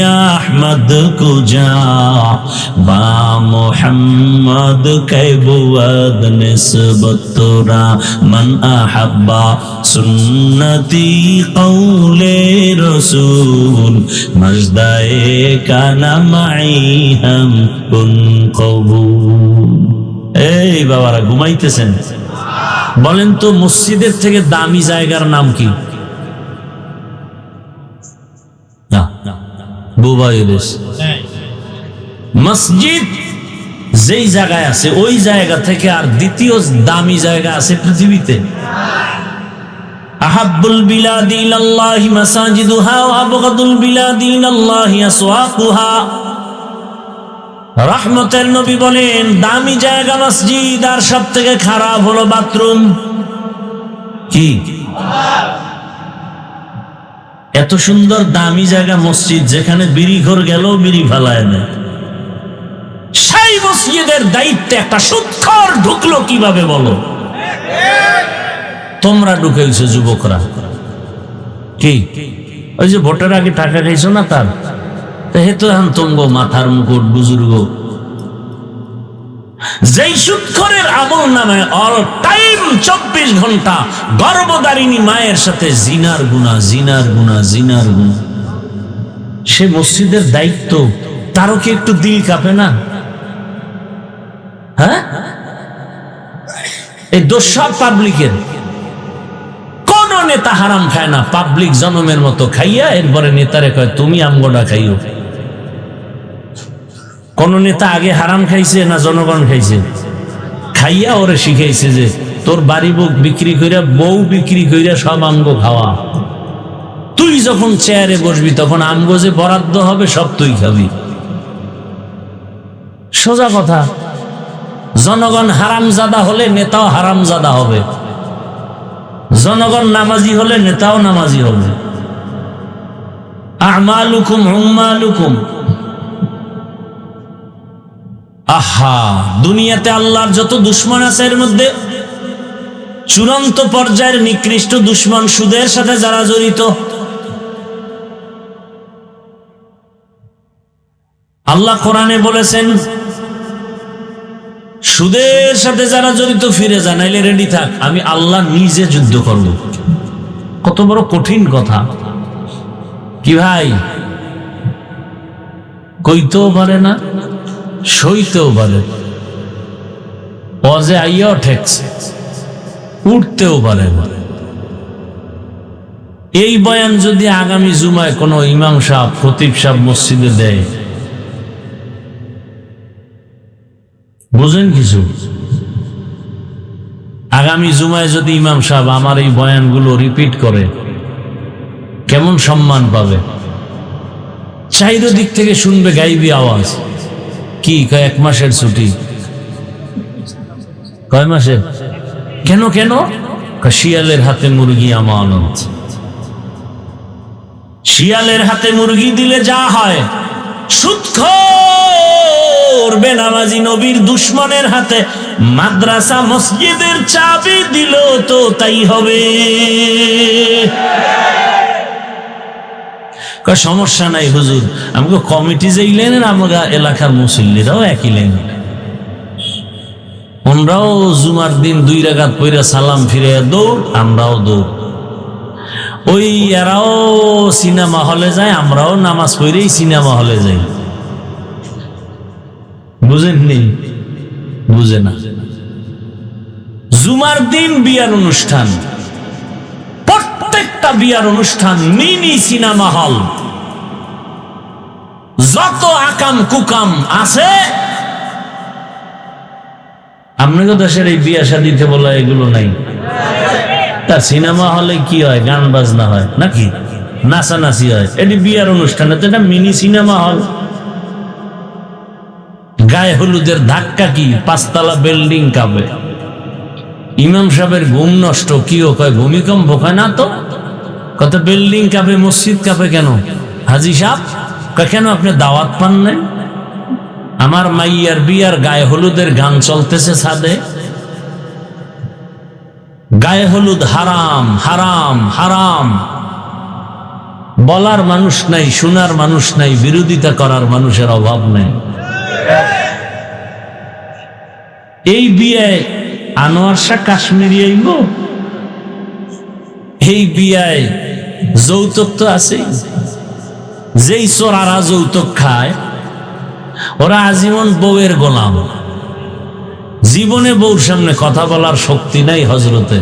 [SPEAKER 1] अहमद को जा, बा मोहम्मद के बुअद निस्बत तोरा मन अहब्बा सुन्नती कौले रसूल मजदाए का नमाई हम कुन कबूल। এই বাবারা ঘুমাইতেছেন? বলেন তো মসজিদের থেকে দামি জায়গার নাম কি? মসজিদ যেই জায়গায় আছে ওই জায়গা থেকে আর দ্বিতীয় দামি জায়গা আছে পৃথিবীতে? আহাব্বুল বিলাদি ইলাল্লাহি মাসাজিদুহা ওয়া আবগাদুল বিলাদি ইলাল্লাহি আসওয়াকুহা। রহমতের নবী বলেন দামি জায়গা মসজিদ, আর সব থেকে খারাপ হলো বাথরুম। কি এত সুন্দর দামি জায়গা মসজিদ, যেখানে বিড়ি ঘর গেল বিড়ি ফালায় না, সেই মসজিদের দায়িত্বে একটা সুৎখর ঢুকলো কিভাবে বলো? তোমরা ঢুকেছো যুবকরা। কি ওই যে ভোটের আগে টাকা খাইছো না, তার হেতু এখন তোমগো মাথার মুকুট বুজুর্গ। যেই সুৎখরের আমল নামে অল টাইম 24 ঘন্টা গর্ভধারিণী মায়ের সাথে জিনার গুনাহ, জিনার গুনাহ, জিনার গুনাহ, সে মসজিদের দায়িত্ব, তারও কি একটু দিল কাঁপে না? হ্যাঁ, এই দোষ সব পাবলিকের। কোন নেতা হারাম খায় না, পাবলিক জনমের মতো খাইয়া এরপরে নেতারে কয় তুমি আমগোটা খাইও। কোন নেতা আগে হারাম খাইছে না জনগণ খাইছে? খাইয়া ওরে শিখাইছে যে তোর বাড়ি বুক বিক্রি কইরা, বউ বিক্রি কইরা সব আমগো খাওয়া, তুই যখন চেয়ারে বসবি তখন আমগো যে বরাদ্দ হবে সব তুই খাবি। সোজা কথা। জনগণ হারামজাদা হলে নেতাও হারামজাদা হবে, জনগণ নামাজি হলে নেতাও নামাজি হবে। আমালুকুম উম্মালুকুম। আহা, দুনিয়াতে আল্লাহর যত দুশ্মন আছে এর মধ্যে চূড়ান্ত পর্যায়ের নিকৃষ্ট দুশ্মন সুদের সাথে যারা জড়িত। আল্লাহ কোরআনে বলেছেন সুদের সাথে যারা জড়িত ফিরে যা, নাইলে রেডি থাক, আমি আল্লাহ নিজে যুদ্ধ করব। কত বড় কঠিন কথা! কি ভাই, কইতেও পারে না, সইতেও পারে, অজে আইয়াও ঠেকছে, উঠতেও পারে না। এই বয়ান যদি আগামী জুমায় কোন ইমাম সাহেব, খতিব সাহেব মসজিদে দেয়, বুঝেন কিছু? আগামী জুমায় যদি ইমাম সাহেব আমার এই বয়ানগুলো রিপিট করে, কেমন সম্মান পাবে? চাইরো দিক থেকে শুনবে গাইবি আওয়াজ। কি কয় 1 মাসের ছুটি? কয় মাসের? কেন কেন? শিয়ালের হাতে মুরগি আমানত। শিয়ালের হাতে মুরগি দিলে যা হয়, সুৎখোর বেনামাজি নবীর দুশ্মনের হাতে মাদ্রাসা মসজিদের চাবি দিল তো তাই হবে। সমস্যা নাই হুজুর, আমাকে কমিটি যেই লেনের, আমরা এলাকার মুসল্লিরাও একই লেন, ওনরাও জুমার দিন 2 রাকাত পইরা সালাম ফিরে দৌড়, আমরাও দৌড়। ওই এরাও সিনেমা হলে যায়, আমরাও নামাজ পড়েই সিনেমা হলে যাই। বুঝেননি? বুঝে না। জুমার দিন বিয়ার অনুষ্ঠান, প্রত্যেকটা বিয়ার অনুষ্ঠান মিনি সিনেমা হল। যত আকাম কুকাম আছে আপনাকে দেশের এই বিয়া শাদিতে বলা, এগুলো নাই। তা সিনেমা হলে কি হয়? গান বাজনা হয় নাকি নাচানাচি হয়? এটি বিয়ার অনুষ্ঠানে তো এটা মিনি সিনেমা হল। গায়ে হলুদের ধাক্কা কি 5 তলা বিল্ডিং কাঁপে। ইমাম সাহেবের ঘুম নষ্ট, কি ও কয় ভূমিকম্প? কয় না তো, কত বিল্ডিং কাঁপে, মসজিদ কাঁপে কেন? হাজি সাহেব কয় কেন আপনি দাওয়াত পান নাই? আমার মাইয়ার বিয়ার গায়ে হলুদের গান চলতেছে ছাদে। গায়ে হলুদ হারাম, হারাম, হারাম। বলার মানুষ নাই, শোনার মানুষ নাই, বিরোধিতা করার মানুষের অভাব নাই। এই বিয়ায় আনোয়ার শাহ কাশ্মীরি আইব, এই বিয়ায় যৌতুক তো আছে। যেই চোরারা যৌতুক খায় ওরা আজীবন বউয়ের গোলাম। জীবনে বউর সামনে কথা বলার শক্তি নাই হজরতে।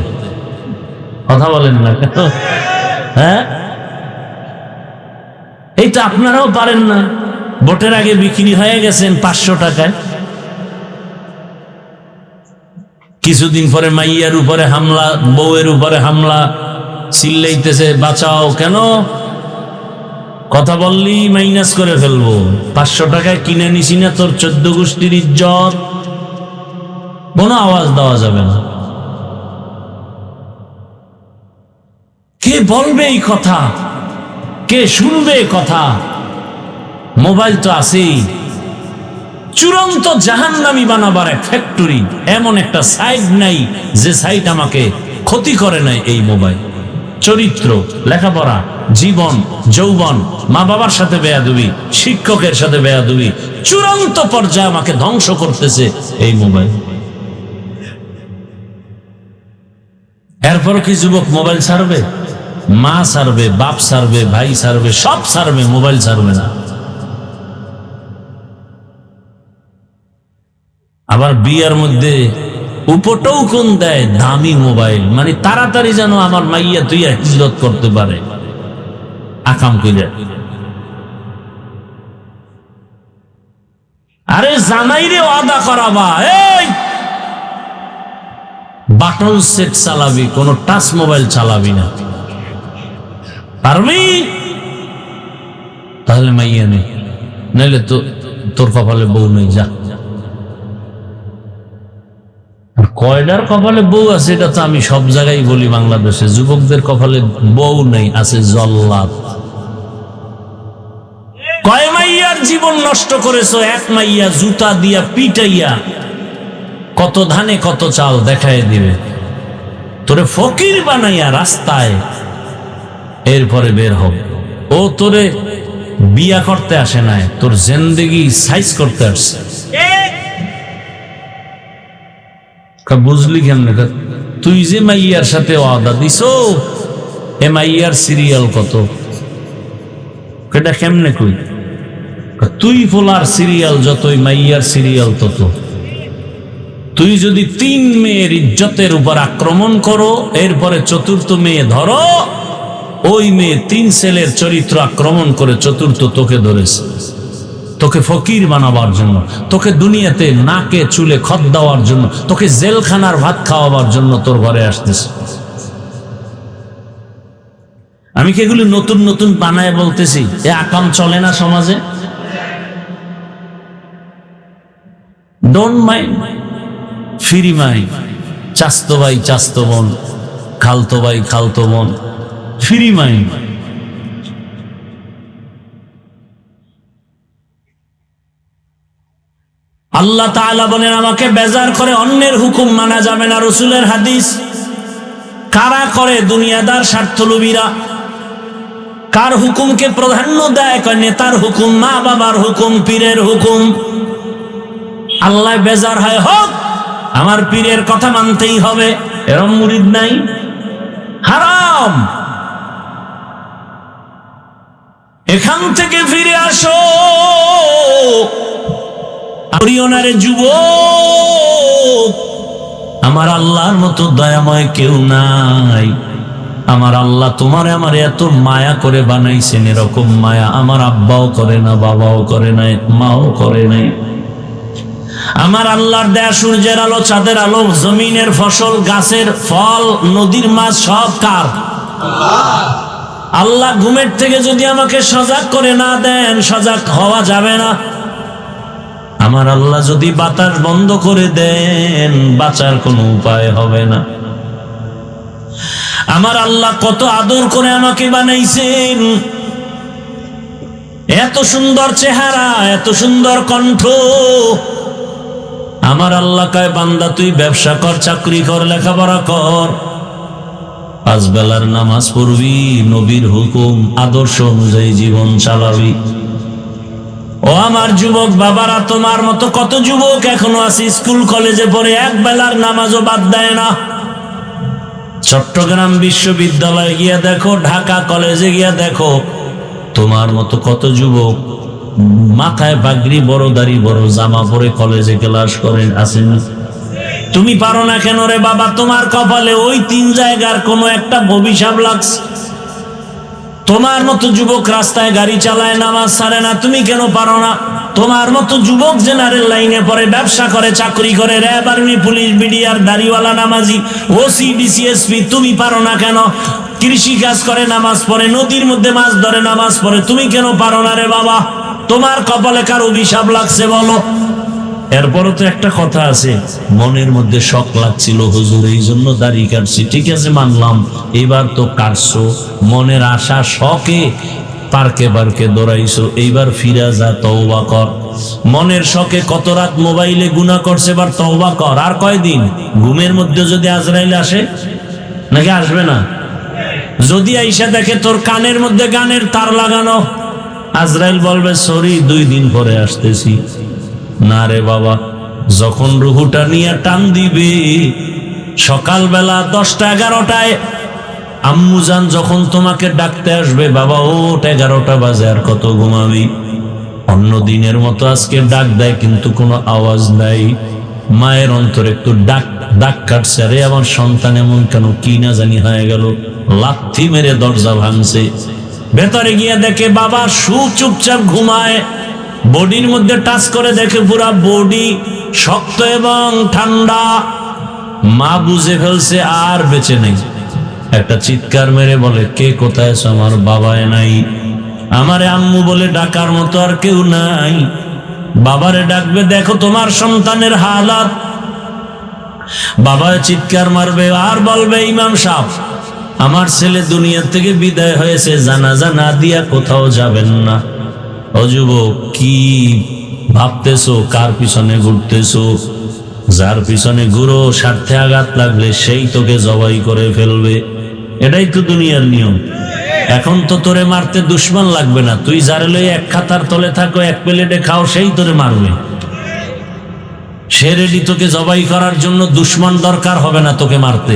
[SPEAKER 1] কথা বলেন না কেন? হ্যাঁ, এইটা আপনারাও পারেন না। ভোটের আগে বিক্রি হয়ে গেছেন 500 টাকায়। কিছুদিন পরে মাইয়ার উপরে হামলা, বউয়ের উপরে হামলা, চিল্লাইতেছে বাঁচাও। কেন? কথা বললি মাইনাস করে ফেলবো। 500 টাকায় কিনে নিছি না তোর 14 গোষ্ঠীর ইজ্জত। কোনো আওয়াজ দেওয়া যাবে না। কে বলবে এই কথা? কে শুনবে কথা? মোবাইল তো আছেই। চূড়ান্ত জাহান্নামী বানাবার এক ফ্যাক্টরি, এমন একটা সাইড নাই যে সাইড আমাকে ক্ষতি করে নাই এই মোবাইল। চরিত্র, লেখাপড়া, জীবন, যৌবন, মা বাবার সাথে বেয়াদবি, শিক্ষকের সাথে বেয়াদবি, চূড়ান্ত পর্যায়ে আমাকে ধ্বংস করতেছে এই মোবাইল। এরপর কি যুবক মোবাইল ছাড়বে? মা ছাড়বে, বাপ ছাড়বে, ভাই ছাড়বে, সব ছাড়বে, মোবাইল ছাড়বে না। আবার বিয়ার মধ্যে উপটৌকন দেয় দামি মোবাইল, মানে তাড়াতাড়ি যেন আমার মাইয়া তুই হিজরত করতে পারে, আকাম কইরা। আরে জামাইরে ওয়াদা করাবা, এই বাটন সেট চালাবি, কোন টাচ মোবাইল চালাবি না, পারবি? তাহলে মাইয়া নেই, নাইলে তো তোর কপালে বউ নেই, যা। কয়টার কপালে বউ আছে এটা তো আমি সব জায়গায় বলি, বাংলাদেশে যুবকদের কপালে বউ নেই, আছে জল্লাদ। কয় মাইয়ার জীবন নষ্ট করেছো, এক মাইয়া জুতা দিয়া পিটাইয়া কত ধানে কত চাল দেখায় দিবে, তোরে ফকির বানাইয়া রাস্তায় এরপরে বের হবে। ও তোরে বিয়া করতে আসে নাই, তোর জিন্দেগি সাইজ করতে আসছে। বুঝলি কেমনে? তুই যে মাইয়ার সাথে ওয়াদা দিছো, এ মাইয়ার সিরিয়াল কত, এটা কেমনে কই? তুই ফোলার সিরিয়াল যতই, মাইয়ার সিরিয়াল তত। তুই যদি 3 মেয়ের ইজ্জতের উপর আক্রমণ করো, এরপরে 4th মেয়ে ধরো, ওই মেয়ে 3 ছেলের চরিত্র আক্রমণ করে 4th তোকে ধরেছে, তোকে ফকির বানাবার জন্য, তোকে দুনিয়াতে নাকে চুলে খত দেওয়ার জন্য, তোকে জেলখানার ভাত খাওয়াবার জন্য তোর ঘরে আসতেছে। আমি কি এগুলি নতুন নতুন বানায় বলতেছি? এ আকাম চলে না সমাজে? Don't mind, free mind. চাস্তো ভাই চাস্তো বোন, খালতো ভাই খালতো বোন, ফ্রি মাইন্ড। আল্লাহ তাআলা বলেন, আমাকে বেজার করে অন্যের হুকুম মানা যাবে না। রাসূলের হাদিস। কারা করে? দুনিয়াদার স্বার্থলোভীরা। কার হুকুমকে প্রাধান্য দেয়? কয় নেতার হুকুম, মা বাবার হুকুম, পীরের হুকুম। আল্লাহ বেজার হয়, হোক আমার পীরের কথা মানতেই হবে, এরম মুরিদ নাই, হারাম। এখান থেকে ফিরে আসো ওনারে যুবক, আমার আল্লাহর মতো দয়াময় কেউ নাই। আমার আল্লাহ তোমারে আমার এত মায়া করে বানাইছেন, এরকম মায়া আমার আব্বাও করে না, বাবাও করে নাই, মাও করে নাই। আমার আল্লাহর দেয়া সূর্যের আলো, চাঁদের আলো, জমিনের ফসল, গাছের ফল, নদীর মাছ সব কার? আল্লাহ ঘুমের থেকে যদি আমাকে সজাগ করে না দেন, সজাগ হওয়া যাবে না। আমার আল্লাহ যদি বাতাস বন্ধ করে দেন, বাঁচার কোনো উপায় হবে না। আমার আল্লাহ কত আদর করে আমাকে বানাইছেন, এত সুন্দর চেহারা, এত সুন্দর কণ্ঠ। আমার আল্লাহ কয়, বান্দা তুই ব্যবসা কর, চাকরি কর, লেখাপড়া কর, 5 বেলার নামাজ পড়বি, নবীর হুকুম আদর্শ অনুযায়ী জীবন চালাবি। ও আমার যুবক বাবারা, তোমার মতো কত যুবক এখনো আছে স্কুল কলেজে পড়ে, 1 বেলার নামাজও বাদ দেয় না। চট্টগ্রাম বিশ্ববিদ্যালয়ে গিয়া দেখো, ঢাকা কলেজে গিয়া দেখো, তোমার মতো কত যুবক মাথায় পাগড়ি, বড় দাড়ি, বড় জামা পরে কলেজে ক্লাস করেন, আছেন। তুমি পারো না কেন রে বাবা? তোমার কপালে ওই 3 জায়গার কোনো একটা অভিশাপ লাগছে। তোমার মতো যুবক রাস্তায় গাড়ি চালায়, নামাজ ছাড়ে না, তুমি কেন পারো না? তোমার মতো যুবক জেনারেল লাইনে পড়ে, ব্যবসা করে, চাকরি করে, র্যাব, আর্মি, পুলিশ, বিডিআর, দাড়িওয়ালা, নামাজি, ওসি, ডিসিএসপি, তুমি পারো না কেন? কৃষি কাজ করে, নামাজ পড়ে, নদীর মধ্যে মাছ ধরে, নামাজ পড়ে, তুমি কেন পারো না রে বাবা? তোমার কপালে কার অভিশাপ লাগছে বলো? এরপরও তো একটা কথা আছে, মনের মধ্যে শখ লাগছিল, হুজুর এই জন্য দাড়ি কাটছি, ঠিক আছে মানলাম, এবার তো কাটছো, মনের আশা শখে পার্কে পার্কে দৌড়াইছো, এইবার ফিরা যা, তওবা কর। মনের শখে কত রাত মোবাইলে গুনাহ করছে, এবার তওবা কর। আর কয়দিন? ঘুমের মধ্যে যদি আজরাইল আসে, নাকি আসবে না? যদি আইসা দেখে তোর কানের মধ্যে গানের তার লাগানো, আজরাইল বলবে সরি, 2 দিন পরে আসতেছি। না রে বাবা, যখন রুহুটা নিয়ে টান দিবে সকালবেলা 10টা 11টায় আম্মুজান যখন তোমাকে ডাকতে আসবে, বাবা ওঠ, 11টা বাজে, আর কত ঘুমাবি? অন্য দিনের মতো আজকে ডাক দেয় কিন্তু কোনো আওয়াজ নাই। মায়ের অন্তরে একটু ডাক কাটছে, আরে আমার সন্তান এমন কেন, কি না জানি হয়ে গেল। লাথি মেরে দরজা ভাঙছে, ভেতরে গিয়ে দেখে বাবা চুপচাপ ঘুমায়। বডির মধ্যে টাচ করে দেখে পুরা বডি শক্ত এবং ঠান্ডা। মা বুঝে ফেলছে আর বেঁচে নেই। একটা চিৎকার মেরে বলে, কে কোথায় আছো? আমার বাবায় নাই। আমারে আম্মু বলে ডাকার মতো আর কেউ নাই। বাবারে ডাকবে, দেখো তোমার সন্তানের হালাত। বাবা চিৎকার মারবে আর বলবে, ইমাম সাহেব, আমার ছেলে দুনিয়া থেকে বিদায় হয়েছে, জানাজা না দিয়া কোথাও যাবেন না। ও যুবক, কি ভাবতেছো? কার পিছনে ঘুরতেছো? যার পিছনে ঘুরো, স্বার্থে আঘাত লাগলে সেই তোকে জবাই করে ফেলবে। এটাই তো দুনিয়ার নিয়ম। এখন তো তোরে মারতে দুশ্মন লাগবে না, তুই যারে লই এক খাতার তলে থাকো, এক প্লেটে খাও, সেই তোরে মারবে। সে রেডি তোকে জবাই করার জন্য, দুশ্মন দরকার হবে না তোকে মারতে।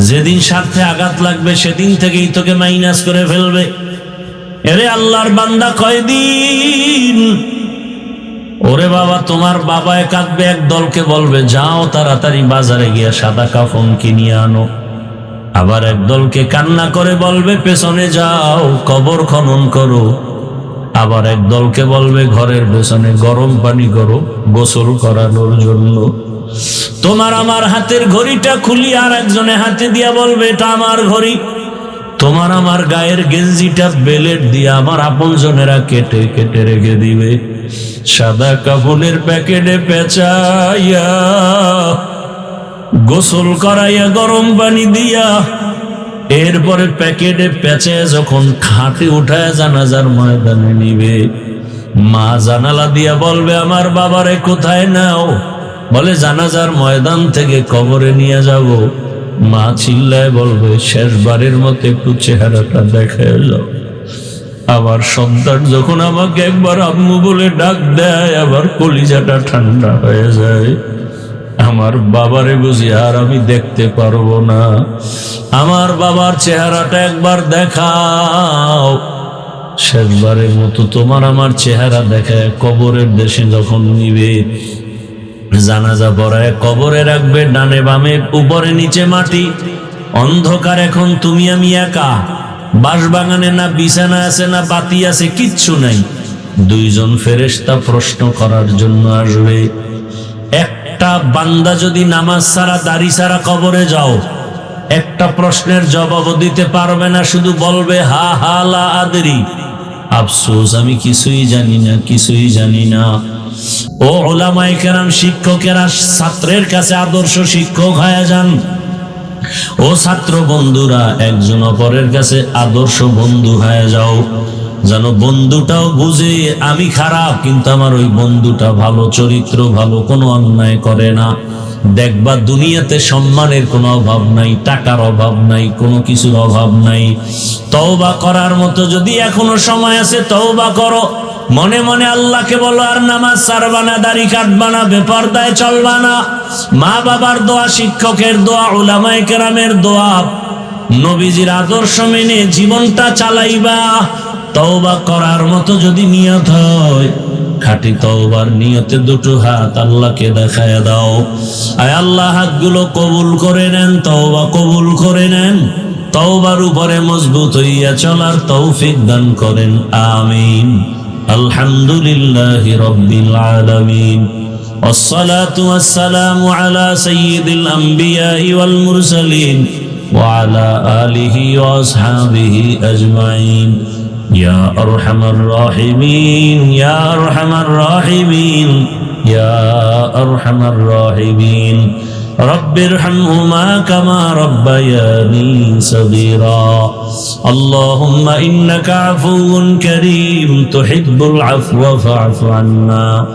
[SPEAKER 1] যেদিন স্বার্থে আঘাত লাগবে সেদিন থেকেই তোকে মাইনাস করে ফেলবে। এরে আল্লাহর বান্দা, কয়দিন? ওরে বাবা, তোমার বাবায় কাঁদবে, এক দলকে বলবে যাও তাড়াতাড়ি বাজারে গিয়ে সাদা কাফন কিনিয়ে আনো। আবার এক দলকে কান্না করে বলবে পেছনে যাও, কবর খনন করো। আবার এক দলকে বলবে ঘরের পেছনে গরম পানি করো গোসল করানোর জন্য। তোমার আমার হাতের ঘড়িটা খুলি আর একজনে হাতে দিয়া বলবে এটা আমার ঘড়ি। তোমার আমার গায়ের গেঞ্জিটা বেলেট দিয়ে আমার আপনজনেরা কেটে কেটে রেখে দিবে। সাদা কাফনের প্যাকেটে পেঁচাইয়া, গোসল করাইয়া গরম পানি দিয়া, এরপরে প্যাকেটে পেঁচায় যখন খাটে উঠায় জানাজার ময়দানে নিবে। মা জানালা দিয়া বলবে আমার বাবারে কোথায় নাও? বলে জানাজার ময়দান থেকে কবরে নিয়ে যাব। মা চিল্লায় বলবে শেষবারের মতো একটু চেহারাটা দেখে এলো। আমার সন্তান যখন আমাকে একবার আম্মু বলে ডাক দেয়, আবার কলিজাটা ঠান্ডা হয়ে যায়। আমার বাবারে বুঝি আর আমি দেখতে পারবো না। আমার বাবার চেহারাটা একবার দেখাও। শেষবারের মতো তোমার আমার চেহারা দেখায় কবরের দেশে যখন নিবে, জানাজা পড়ায় কবরে রাখবে, ডানে বামে উপরে নিচে মাটি, অন্ধকার। এখন তুমি আমি একা, বাঁশবাগানে না বিছানা আছে না বাতি আছে, কিচ্ছু নাই। 2 জন ফেরেশতা প্রশ্ন করার জন্য আসবে। একটা বান্দা যদি নামাজ ছাড়া দাড়ি ছাড়া কবরে যাও, একটা প্রশ্নের জবাবও দিতে পারবে না, শুধু বলবে হা হা লা আদরি, আফসোস আমি কিছুই জানি না, কিছুই জানি না। ও উলামায়ে কেরাম, শিক্ষকেরা ছাত্রের কাছে আদর্শ শিক্ষক হয়ে যান। ও ছাত্র বন্ধুরা, একজন অপরের কাছে আদর্শ বন্ধু হয়ে যাও, যেন বন্ধুটাও বুঝে আমি খারাপ কিন্তু আমার ওই বন্ধুটা ভালো, চরিত্র ভালো, কোনো অন্যায় করে না। দেখবা দুনিয়াতে সম্মানের কোনো অভাব নাই, টাকার অভাব নাই, কোনো কিছুর অভাব নাই। তওবা করার মতো যদি এখনো সময় আছে তওবা করো। মনে মনে আল্লাহকে বলো আর নামাজ ছাড়বা না, দাড়ি কাটবা না, বেপরদায় চলবা না। মা বাবার দোয়া, শিক্ষকের দোয়া, উলামায়ে কেরামের দোয়া, নবীজির আদর্শ মেনে জীবনটা চালাইবা। তওবা করার মতো যদি নিয়ত হয়, খাঁটি তওবার নিয়তে 2 হাত আল্লাহকে দেখায় দাও। আয় আল্লাহ, হাতগুলো কবুল করে নেন, তওবা কবুল করে নেন। তওবার উপরে মজবুত হইয়া চলার তৌফিক দান করেন, আমিন। আলহামদুলিল্লাহি রাব্বিল আলামিন, والصلاة والسلام على سيد الأنبياء والمرسلين وعلى آله وأصحابه أجمعين يا أرحم الراحمين يا أرحم الراحمين يا أرحم الراحمين رب ارحمهما كما ربياني صغيرا اللهم إنك عفو كريم تحب العفو فاعف عنا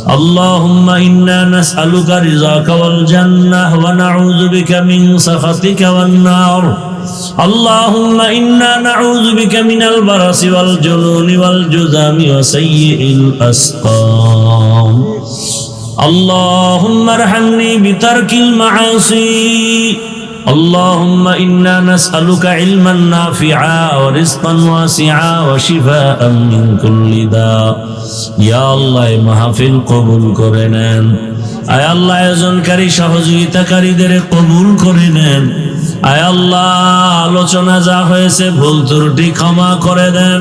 [SPEAKER 1] اللهم إنا نسألك رضاك والجنة ونعوذ بك من سخطك والنار اللهم إنا نعوذ بك من البرص والجنون والجذام وسيء الأسقام اللهم ارحمني بترك المعاصي اللهم إنا نسألك علما نافعا ورزقا واسعا وشفاء من كل داء يا الله محفل قبول করে নেন আয় আল্লাহ আয়োজনকারী সহযোগিতাকারীদের কবুল করে নেন আয় আল্লাহ আলোচনা যা হয়েছে ভুল ত্রুটি ক্ষমা করে দেন